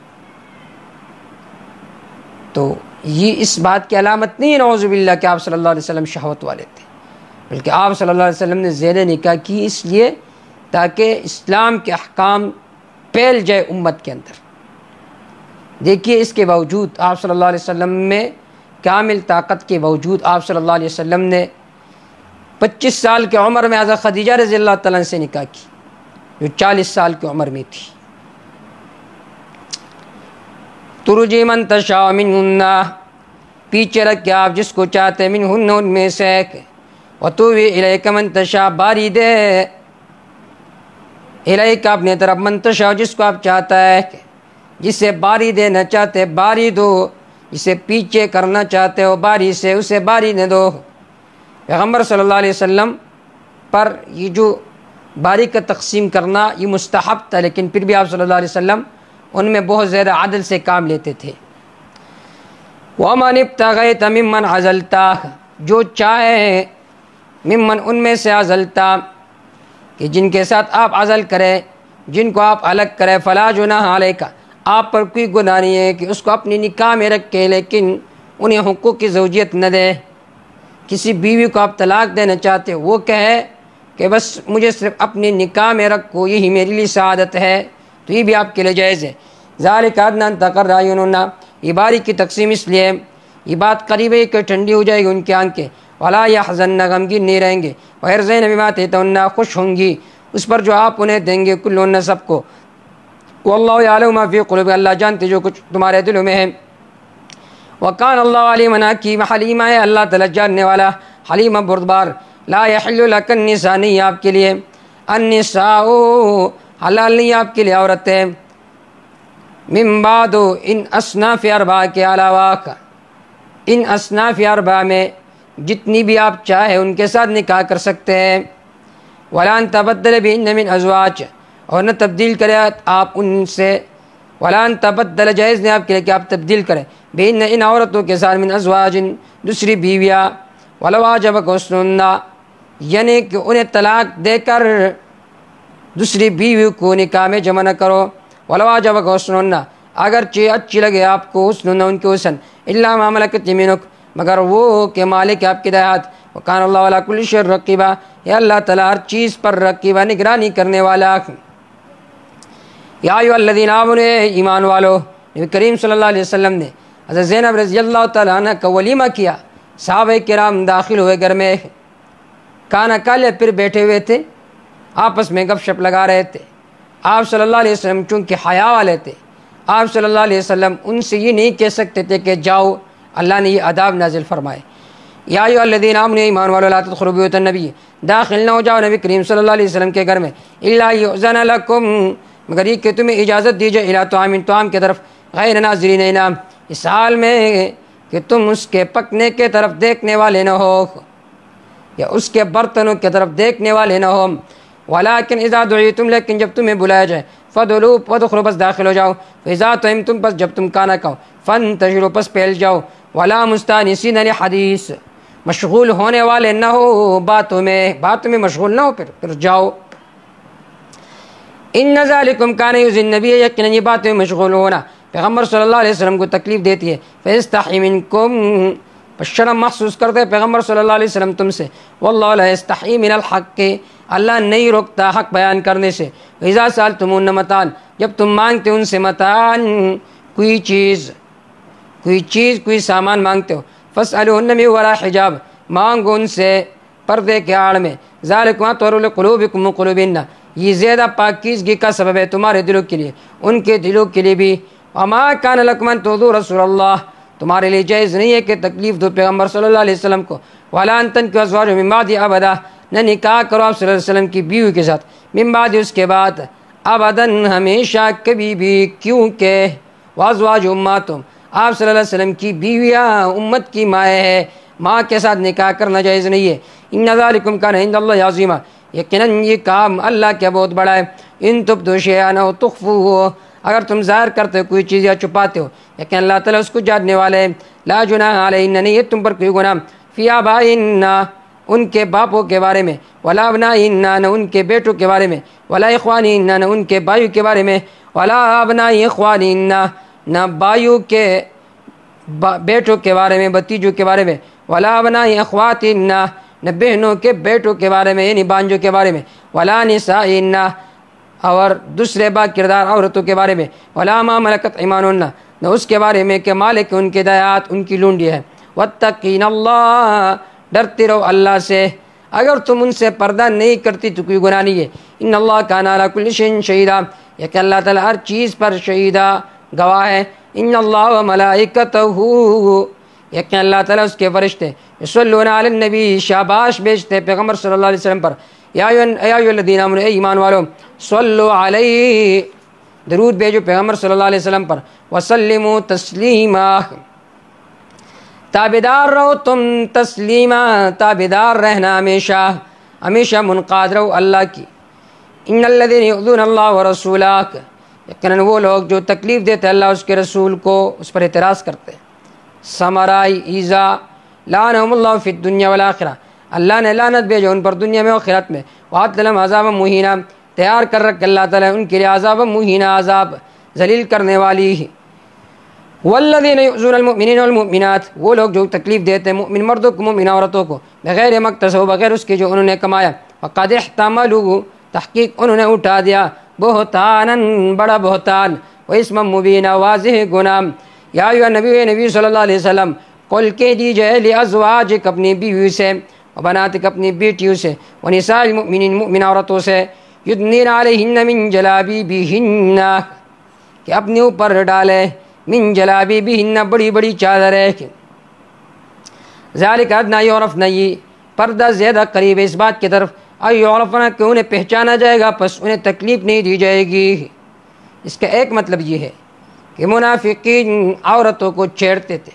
تو یہ اس بات کی علامت نہیں ہے نعوذ باللہ کہ آپ صلی اللہ علیہ وسلم شہوت والے تھے، بلکہ آپ صلی اللہ علیہ وسلم نے زیادہ نکاح کی اس لیے تاکہ اسلام کے احکام پھیل جائے امت کے اندر۔ دیکھیے اس کے باوجود آپ صلی اللہ علیہ وسلم میں کامل طاقت کے باوجود آپ صلی اللہ علیہ وسلم نے 25 سال کی عمر میں حضرت خدیجہ رضی اللہ تعالیٰ عنہ سے نکاح کی، جو 40 سال کی عمر میں تھی۔ ترجی من تشاء منہن، پیچھے رکھ کے آپ جس کو چاہتے منہن ان میں سے، وتوی الیک من تشاء، باری دے الیک اپنے طرف، من تشاء جس کو آپ چاہتا ہے، جسے باری دینا چاہتے باری دو، جسے پیچھے کرنا چاہتے ہو باری سے اسے باری نہ دو۔ پیغمبر صلی اللہ علیہ وسلم پر یہ جو باری کا تقسیم کرنا یہ مستحب تھا، لیکن پھر بھی آپ صلی اللہ علیہ وسلم ان میں بہت زیادہ عدل سے کام لیتے تھے۔ وَمَنِ ابْتَغَيْتَ مِمَّنْ عَزَلْتَ، جو چاہے ممن ان میں سے عزلتا، کہ جن کے ساتھ آپ عزل کریں، جن کو آپ الگ کریں، فلا جناح علیک، آپ پر کوئی گناہ نہیں ہے کہ اس کو اپنی نکاح میں رکھے لیکن انہیں حقوق کی زوجیت نہ دے۔ کسی بیوی کو آپ طلاق دینا چاہتے وہ کہے کہ بس مجھے صرف اپنی نکاح میں رکھو، یہی میری لیے سعادت ہے، تو یہ بھی آپ کے لیے جائز ہے۔ ذالک ادنی ان تقر اعینہن، یہ باری کی تقسیم اس لیے یہ بات قریب ہے کہ ٹھنڈی ہو جائے گی ان کی آنکھیں، ولا یحزن، غمگین نہیں رہیں گے، ویرضین بما آتیتہن، خوش ہوں گی اس پر جو آپ انہیں دیں گے، کلہن سب کو، واللہ یعلم ما فی قلوب، اللہ جانتے جو کچھ تمہارے دلوں میں ہے، وکان اللہ علیما حکیما، حلیما ہے اللہ تعالیٰ جاننے والا، حلیما بردبار۔ لا یحل لک النساء، نہیں آپ کے لیے، النساء حلال نہیں آپ کے لیے عورتیں، من بعد، ان اصناف اربعہ کے علاوہ، ان اصناف اربعہ میں جتنی بھی آپ چاہے ان کے ساتھ نکاح کر سکتے ہیں، ولا ان تبدل بہن من ازواج، اور نہ تبدیل کرے آپ ان سے، ولا ان تبدل، جائز نہیں آپ کے لیے کہ آپ تبدیل کریں، بہن ان عورتوں کے ساتھ، من ازواج دوسری بیویاں، ولو اعجبک حسنہن، یعنی کہ انہیں طلاق دے کر دوسری بیوی کو نکاح میں جمع نہ کرو، ولو اعجبک حسنہن، اگرچہ اچھی لگے آپ کو حسنہن ان کے حسن، الا ما ملکت یمینک، مگر وہ کہ مالک آپ کے دایات، وکان اللہ علی کل شیء رقیبا، یا اللہ تعالیٰ ہر چیز پر رقیبہ، نگرانی کرنے والا۔ یا ایھا الذین آمنوا، ایمان والو، نبی کریم صلی اللہ علیہ وسلم نے حضرت زینب رضی اللہ تعالیٰ عنہ کا ولیمہ کیا، صحابہ کرام داخل ہوئے گھر میں، کھانا کھا لیا پھر بیٹھے ہوئے تھے، آپس میں گپ شپ لگا رہے تھے۔ آپ صلی اللہ علیہ وسلم چونکہ حیا والے تھے، آپ صلی اللہ علیہ وسلم ان سے یہ نہیں کہہ سکتے تھے کہ جاؤ، اللہ نے یہ آداب نازل فرمائے، یا ایھا الذین آمنوا، ایمان والو، لا تدخلوا بیوت النبی، داخل نہ ہو جاؤ نبی کریم صلی اللہ علیہ وسلم کے گھر میں، الا یؤذن لکم، مگر یہ کہ تمہیں اجازت دی جائے، الی طعام، طعام کی طرف، غیر ناظرین انام، اس حال میں کہ تم اس کے پکنے کے طرف دیکھنے والے نہ ہو، یا اس کے برتنوں کی طرف دیکھنے والے نہ ہو، ولیکن اذا دعیتم، لیکن جب تمہیں بلایا جائے، فدخلوا، ودخلوا، بس داخل ہو جاؤ، فاذا طعمتم، بس جب تم کھانا کھاؤ، فانتشروا، بس پھیل جاؤ، ولا مستانسین لحدیث، مشغول ہونے والے نہ ہو باتوں میں مشغول نہ ہو، پھر جاؤ۔ ان ذالکم کان یؤذی النبی، یقیناً یہ باتیں مشغول ہونا پیغمبر صلی اللہ علیہ وسلم کو تکلیف دیتی ہے، فیستحی منکم، پس شرم محسوس کرتے پیغمبر صلی اللہ علیہ وسلم تم سے، واللہ لا یستحی من الحق، اللہ نہیں روکتا حق بیان کرنے سے، اذا سألتمون متاعا، جب تم مانگتے ان سے متاعا، کوئی چیز کوئی سامان مانگتے ہو، فاسألوہن من وراء حجاب، مانگو ان سے پردے کے آڑ میں، ذالکم اطہر لقلوبکم وقلوبہن، یہ زیادہ پاکیزگی کا سبب ہے تمہارے دلوں کے لیے، ان کے دلوں کے لیے بھی۔ وما کان لکم ان تؤذوا رسول اللہ، تمہارے لیے جائز نہیں ہے کہ تکلیف دو پیغمبر صلی اللہ علیہ وسلم کو، ولا ان تنکحوا ازواجہ من بعدہ ابدا، نہ نکاح کرو آپ صلی اللہ علیہ وسلم کی بیوی کے ساتھ، من بعد، اس کے بعد، ابداً ہمیشہ، کبھی بھی، کیونکہ وازواج امہاتہم، آپ صلی اللہ علیہ وسلم کی بیویاں امت کی مائیں ہے، ماں کے ساتھ نکاح کرنا جائز نہیں ہے۔ ان ذالکم کان عند اللہ عظیما، یقیناً یہ کام اللہ کے بہت بڑا ہے، ان تبدوا شیئا او تخفوہ، اگر تم ظاہر کرتے ہو کوئی چیز یا چھپاتے ہو، لیکن اللہ تعالیٰ اس کو جاننے والے ہیں۔ لا جناح علیہن، نہیں ہے تم پر کوئی گناہ، فی آبائہن، ان کے باپوں کے بارے میں، ولا ابنائہن، نہ ان کے بیٹوں کے بارے میں، ولا اخوانہن، نہ ان کے بھائیوں کے بارے میں، ولا ابناء اخوانہن، نہ بھائیوں کے بیٹوں کے بارے میں، بتیجوں کے بارے میں، ولا ابناء اخواتہن، نہ بہنوں کے بیٹوں کے بارے میں یعنی بانجوں کے بارے میں، ولا نسائہن، اور دوسرے با کردار عورتوں کے بارے میں، ولا ما ملکت ایمانہن، نہ اس کے بارے میں کہ مالک ان کے دایات، ان کی لونڈی ہے۔ واتقین اللہ، ڈرتے رہو اللہ سے، اگر تم ان سے پردہ نہیں کرتی تو کوئی گناہ نہیں ہے۔ ان اللہ کان علی کل شیء شہیدا، یہ کہ اللہ تعالیٰ ہر چیز پر شہیدہ گواہ ہے۔ ان اللہ و ملائکتہ، یہ کہ اللہ تعالیٰ اس کے فرشتے یصلون علی النبی، شاباش بیچتے ہیں پیغمبر صلی اللہ علیہ وسلم پر۔ یا ایھا الذین آمنوا، اے ایمان والو، صلو علیہ، درود بھیجو پیغمبر صلی اللہ علیہ وسلم پر، وسلموا تسلیما، تابدار رہو تم تسلیما، تابدار رہنا ہمیشہ، ہمیشہ منقاد رہو اللہ کی۔ ان الذین یؤذون اللہ ورسولہ، یقیناً وہ لوگ جو تکلیف دیتے اللہ اس کے رسول کو، اس پر اعتراض کرتے ہیں۔ سمرائی ایزا لعنہم اللہ فی الدنیا والآخرہ، اللہ نے لعنت بھیجو ان پر دنیا میں و آخرت میں۔ وأعد لهم عذابا مہینا، تیار کر رکھ اللہ تعالیٰ ان کے لیے عذاب مہینا، عذاب ذلیل کرنے والی۔ والذین یؤذون المؤمنین والمؤمنات، وہ لوگ جو تکلیف دیتے ہیں مومن مردوں کو مومن عورتوں کو، بغیر مکتسب، بغیر اس کے جو انہوں نے کمایا، فقد احتملوا، تحقیق انہوں نے اٹھا دیا، بہتانا، بڑا بہتان، و اسم مبینا، واضح گناہ۔ یا ایھا نبی، نبی صلی اللہ علیہ وسلم، قل کہہ دیجئے لازواجک، اپنی بیوی سے، وبناتک، اپنی بیٹیوں سے، ونساء المؤمنین، مومن عورتوں سے، یدنین علیہن من جلابیبہن، کہ اپنے اوپر ڈالے، من جلابیبہن، بڑی بڑی چادر ہے۔ ذالک ادنی یعرفن، یہ پردہ زیادہ قریب ہے اس بات کی طرف، یعرفن، کہ انہیں پہچانا جائے گا، پس انہیں تکلیف نہیں دی جائے گی۔ اس کا ایک مطلب یہ ہے کہ منافقین عورتوں کو چھیڑتے تھے،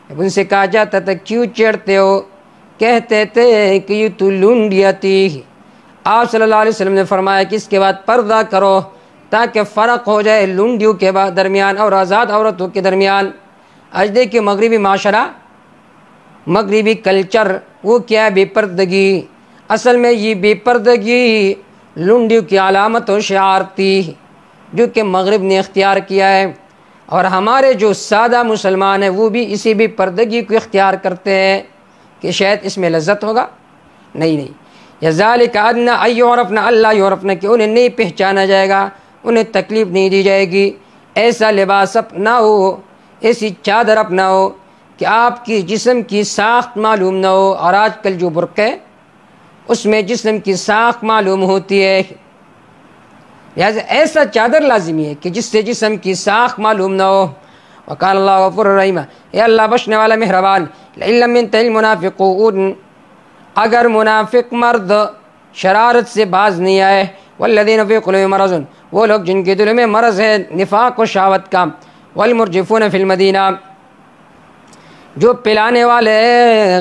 جب ان سے کہا جاتا تھا کیوں چھیڑتے ہو، کہتے تھے کہ یہ تو لونڈیا تھی۔ آپ صلی اللہ علیہ وسلم نے فرمایا کہ اس کے بعد پردہ کرو تاکہ فرق ہو جائے لونڈیوں کے درمیان اور آزاد عورتوں کے درمیان۔ آج دیکھیے مغربی معاشرہ، مغربی کلچر، وہ کیا ہے؟ بے پردگی۔ اصل میں یہ بے پردگی لونڈیوں کی علامت و شعار تھی جو کہ مغرب نے اختیار کیا ہے، اور ہمارے جو سادہ مسلمان ہیں وہ بھی اسی بے پردگی کو اختیار کرتے ہیں کہ شاید اس میں لذت ہوگا۔ نہیں، یذالک ادنی ان یعرفن، اللہ یعرفن، کہ انہیں نہیں پہچانا جائے گا، انہیں تکلیف نہیں دی جائے گی۔ ایسا لباس اپنا ہو، ایسی چادر اپنا ہو کہ آپ کی جسم کی ساخت معلوم نہ ہو، اور آج کل جو برقع ہے اس میں جسم کی ساخت معلوم ہوتی ہے، لہٰذا ایسا چادر لازمی ہے کہ جس سے جسم کی ساخت معلوم نہ ہو۔ وقال اللہ غفور الرحیم، اے اللہ بخشنے والا مہربان۔ لئن لم ينتهِ المنافقون، اگر منافق مرد شرارت سے باز نہیں آئے، والذین فی قلوبہم مرض، وہ لوگ جن کے دلوں میں مرض ہے نفاق و شہوت کا، والمرجفون فی المدینہ، جو پلانے والے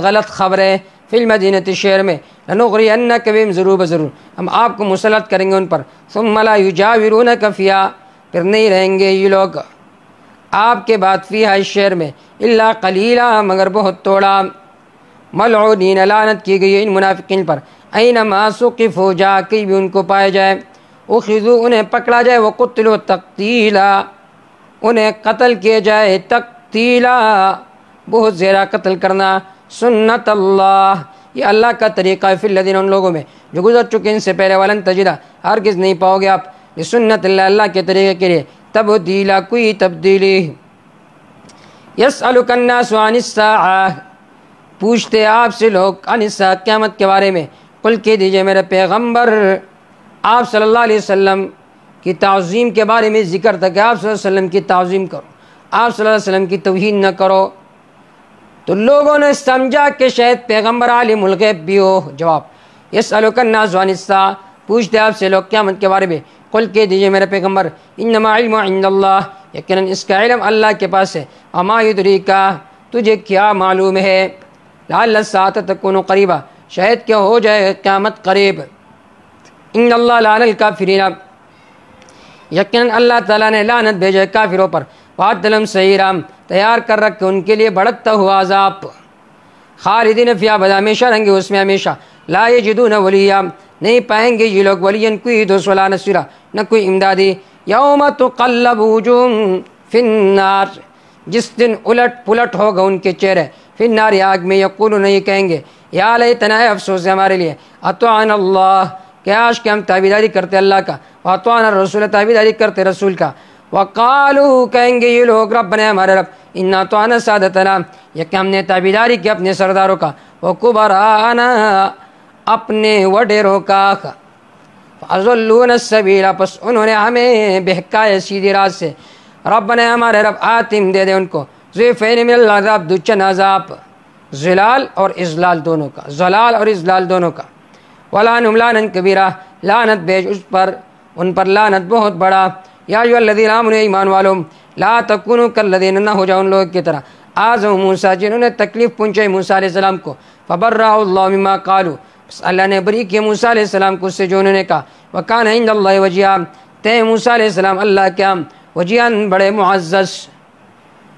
غلط خبریں، فی المدینہ، شہر میں، لنغرینک بہم، ضرور بضرور ہم آپ کو مسلط کریں گے ان پر، ثم لا یجاورونک فیہا، پھر نہیں رہیں گے یہ لوگ آپ کے بعد فیہا، اس شہر میں، الا قلیلا، مگر بہت تھوڑا، ملعونین، لعنت کی گئی ان منافقین پر، اینما ثقفوا، جہاں کہیں بھی ان کو پایا جائے، اخذوا، انہیں پکڑا جائے، وقتلوا تقتیلا، انہیں قتل کیے جائے، تقتیلا، بہت زیادہ قتل کرنا، سنت اللہ، یہ اللہ کا طریقہ ہے، فی الذین، ان لوگوں میں جو گزر چکے ان سے پہلے، ولن تجدہ، ہرگز نہیں پاؤ گے آپ لسنت اللہ، اللہ کے طریقے کے لیے تبدیلا، کوئی تبدیلی۔ یسألک الناس عن الساعہ، پوچھتے آپ سے لوگ عن الساعہ، قیامت کے بارے میں، قل کہہ دیجئے میرے پیغمبر، آپ صلی اللہ علیہ وسلم کی تعظیم کے بارے میں ذکر تھا کہ آپ صلی اللہ علیہ وسلم کی تعظیم کرو، آپ صلی اللہ علیہ وسلم کی توہین نہ کرو، تو لوگوں نے سمجھا کہ شاید پیغمبر عالم الغیب بھی ہو۔ جواب، یسألک الناس عن الساعہ، پوچھتے آپ سے لوگ قیامت کے بارے میں، قل کہہ دیجئے میرے پیغمبر، انما علم عند اللہ، یقیناً اس کا علم اللہ کے پاس ہے، وما یدریک، تجھے کیا معلوم ہے، لعل الساعة تکون قریبا، شاید کہ ہو جائے قیامت قریب، ان اللہ لعن الکافرین، یقیناً اللہ تعالیٰ نے لعنت بھیجے کافروں پر، وأعد لهم سعیرا، تیار کر رکھے ان کے لیے بڑھتا ہوا عذاب، خالدین فیہا، ابدا، ہمیشہ رہیں گے اس میں ہمیشہ، لا یجدون ولیا، نہیں پائیں گے یہ لوگ ولین، کوئی دوست ولا نصیرا، نہ کوئی امدادی، یوم تقلب وجوہہم فی النار، جس دن الٹ پلٹ ہوگا ان کے چہرے، فی النار، آگ میں، یقولون، یہ کہیں گے، یا لیتنا، افسوس ہے ہمارے لیے، اطعنا اللہ، کاش کہ ہم تابعداری کرتے اللہ کا، واطعنا الرسول، تابعداری کرتے رسول کا، وقالو، کہیں گے یہ لوگ، ربنا، ہمارے رب، انا اطعنا سادتنا، یہ کہ ہم نے تابعداری کی اپنے سرداروں کا، وکبراءنا، اپنے وڈیروں کا فَأَضَلُّونَ السَّبِيلَ پس انہوں نے ہمیں بہکایا سیدھی راہ سے. ربنا ہمارے رب آتم دے دے ان کو ضعفین من العذاب دوچن عذاب زلال اور اذلال دونوں کا زلال اور اذلال دونوں کا. وَلَعَنْهُمْ لَعْنًا كَبِيرًا لعنت بھیج اس پر ان پر لعنت بہت بڑا. یا ایھا الذین آمنوا ایمان والوں لا تکونوا کالذین نہ ہو جاؤ ان لوگوں کی طرح آذوا موسیٰ جنہوں نے تکلیف پہنچائی موسیٰ علیہ السلام کو. فبرأہ اللہ مما قالوا بس اللہ نے بری کیا موسیٰ علیہ السلام کو اس سے جو انہوں نے کہا. وکان عند اللہ وجیہا تے موسیٰ علیہ السلام اللہ کیا وجیہا بڑے معزز.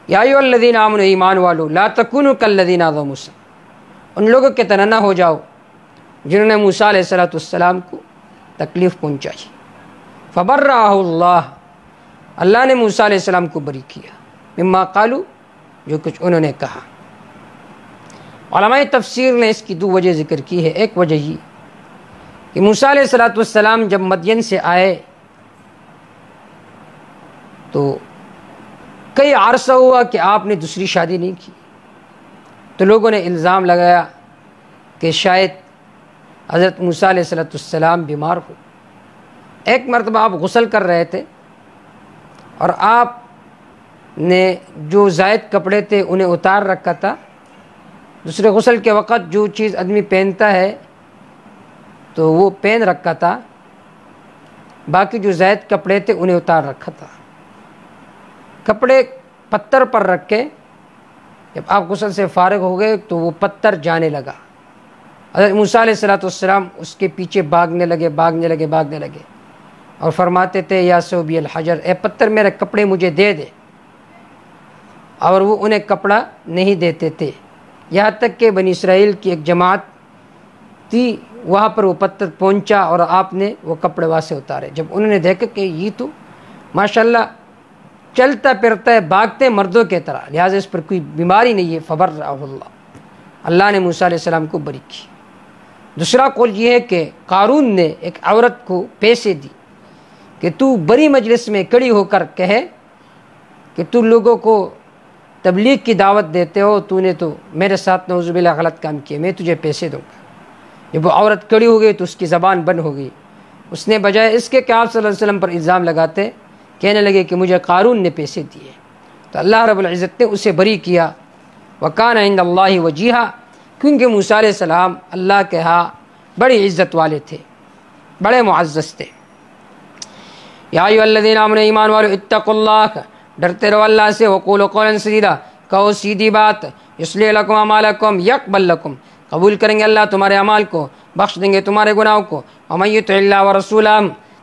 یا ایھا الذین آمنوا ایمان والو لا تکونوا کالذین آذوا موسیٰ ان لوگوں کی طرح نہ ہو جاؤ جنہوں نے موسیٰ علیہ السلام کو تکلیف پہنچائی. فبرأہ اللہ اللہ نے موسیٰ علیہ السلام کو بری کیا مما قالوا جو کچھ انہوں نے کہا. علماء تفسیر نے اس کی دو وجہ ذکر کی ہے. ایک وجہ یہ کہ موسیٰ علیہ السلام جب مدین سے آئے تو کئی عرصہ ہوا کہ آپ نے دوسری شادی نہیں کی تو لوگوں نے الزام لگایا کہ شاید حضرت موسیٰ علیہ السلام بیمار ہو. ایک مرتبہ آپ غسل کر رہے تھے اور آپ نے جو زائد کپڑے تھے انہیں اتار رکھا تھا. دوسرے غسل کے وقت جو چیز آدمی پہنتا ہے تو وہ پہن رکھا تھا, باقی جو زائد کپڑے تھے انہیں اتار رکھا تھا. کپڑے پتھر پر رکھ کے جب آپ غسل سے فارغ ہو گئے تو وہ پتھر جانے لگا. حضرت موسیٰ علیہ السلام اس کے پیچھے بھاگنے لگے اور فرماتے تھے یا صوبی الحجر اے پتھر میرے کپڑے مجھے دے دے, اور وہ انہیں کپڑا نہیں دیتے تھے. یہاں تک کہ بنی اسرائیل کی ایک جماعت تھی وہاں پر وہ پتھر پہنچا اور آپ نے وہ کپڑے وہاں سے اتارے. جب انہوں نے دیکھا کہ یہ تو ماشاءاللہ چلتا پھرتا ہے بھاگتے مردوں کے طرح لہٰذا اس پر کوئی بیماری نہیں ہے. فبرأہ اللہ اللہ نے موسیٰ علیہ السلام کو بری کی. دوسرا قول یہ ہے کہ قارون نے ایک عورت کو پیسے دی کہ تو بڑی مجلس میں کھڑی ہو کر کہے کہ تو لوگوں کو تبلیغ کی دعوت دیتے ہو, تو نے تو میرے ساتھ نعوذ باللہ غلط کام کیے, میں تجھے پیسے دوں گا. جب وہ عورت کھڑی ہو گئی تو اس کی زبان بند ہو گئی. اس نے بجائے اس کے کہ آپ صلی اللہ علیہ وسلم پر الزام لگاتے کہنے لگے کہ مجھے قارون نے پیسے دیے, تو اللہ رب العزت نے اسے بری کیا. وکان عند اللہ وجیہا کیونکہ موسیٰ علیہ السلام اللہ کے ہاں بڑی عزت والے تھے, بڑے معزز تھے. یا ایھا الذین آمنوا ایمان والو اتقوا اللہ ڈرتے رہو اللہ سے. وقولوا قولا سدیدا کہو سیدھی بات. یصلح لکم اعمالکم یقبل لکم قبول کریں گے اللہ تمہارے اعمال کو, بخش دیں گے تمہارے گناہوں کو. ومن یطع اللہ ورسولہ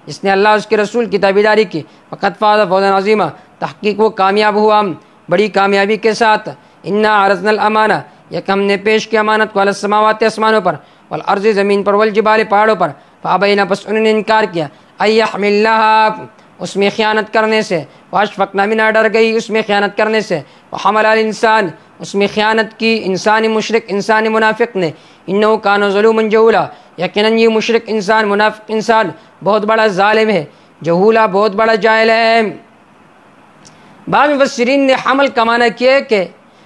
جس نے اللہ اس کے رسول کی تابعداری کی فقد فاز فوزا عظیما تحقیق وہ کامیاب ہوا بڑی کامیابی کے ساتھ. انا عرضنا الامانہ یک ہم نے پیش کی امانت کو علی السماوات آسمانوں پر والارض زمین پر والجبال پہاڑوں پر. فابینا پس انہوں نے انکار کیا ان یحملنها اس میں خیانت کرنے سے. واشفقنا منها ڈر گئی اس میں خیانت کرنے سے. وحمل الانسان اس میں خیانت کی انسان مشرک انسان منافق نے. انه کان ظلوما جہولا یقیناً یہ مشرک انسان منافق انسان بہت بڑا ظالم ہے, جہولا بہت بڑا جاہل ہے. بعض مفسرین نے حمل کا معنی کیا کہ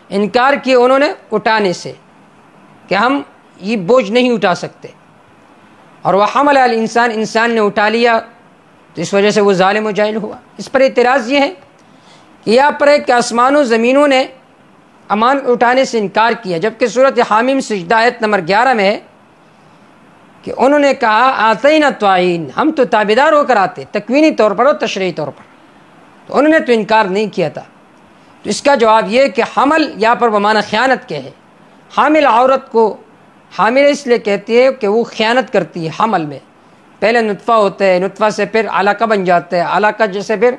انکار کیا انہوں نے اٹھانے سے کہ ہم یہ بوجھ نہیں اٹھا سکتے, اور وہ حمل الانسان انسان نے اٹھا لیا تو اس وجہ سے وہ ظالم و جاہل ہوا. اس پر اعتراض یہ ہے کہ یہاں پر ہے کہ آسمان و زمینوں نے امان اٹھانے سے انکار کیا, جبکہ سورۃ حامیم سجدہ آیت نمبر 11 میں ہے کہ انہوں نے کہا آتینا طائعین ہم تو تابعدار ہو کر آتے تکوینی طور پر اور تشریعی طور پر, تو انہوں نے تو انکار نہیں کیا تھا. تو اس کا جواب یہ ہے کہ حمل یہاں پر بمعنی خیانت کے ہے. حامل عورت کو حامل اس لیے کہتی ہے کہ وہ خیانت کرتی ہے. حمل میں پہلے نطفہ ہوتا ہے, نطفہ سے پھر علاقہ بن جاتا ہے, علاقہ جیسے پھر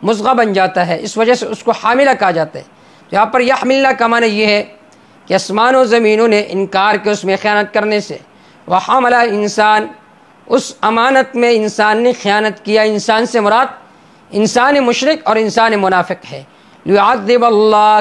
مضغہ بن جاتا ہے, اس وجہ سے اس کو حاملہ کہا جاتا ہے. یہاں پر یحملنہ کا معنی یہ ہے کہ آسمان و زمینوں نے انکار کیا اس میں خیانت کرنے سے. وحمل انسان اس امانت میں انسان نے خیانت کیا. انسان سے مراد انسان مشرک اور انسان منافق ہے. لیعذب اللہ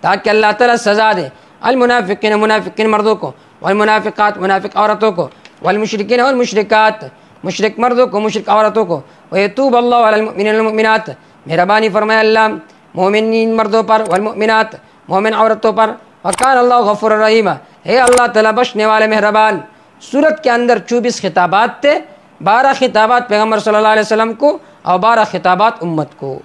تاکہ اللہ تعالیٰ سزا دے المنافقین منافقین مردوں کو, والمنافقات منافق عورتوں کو, والمشرکین والمشرکات مشرک مردوں کو مشرک عورتوں کو. ویتوب اللہ علی المؤمنین والمؤمنات مہربانی فرمائے اللہ مومنین مردوں پر والمؤمنات مومن عورتوں پر. وکان اللہ غفور الرحیم ہے اللہ تعالیٰ بخشنے والے مہربان. سورت کے اندر 24 خطابات تھے، 12 خطابات پیغمبر صلی اللہ علیہ وسلم کو اور 12 خطابات امت کو۔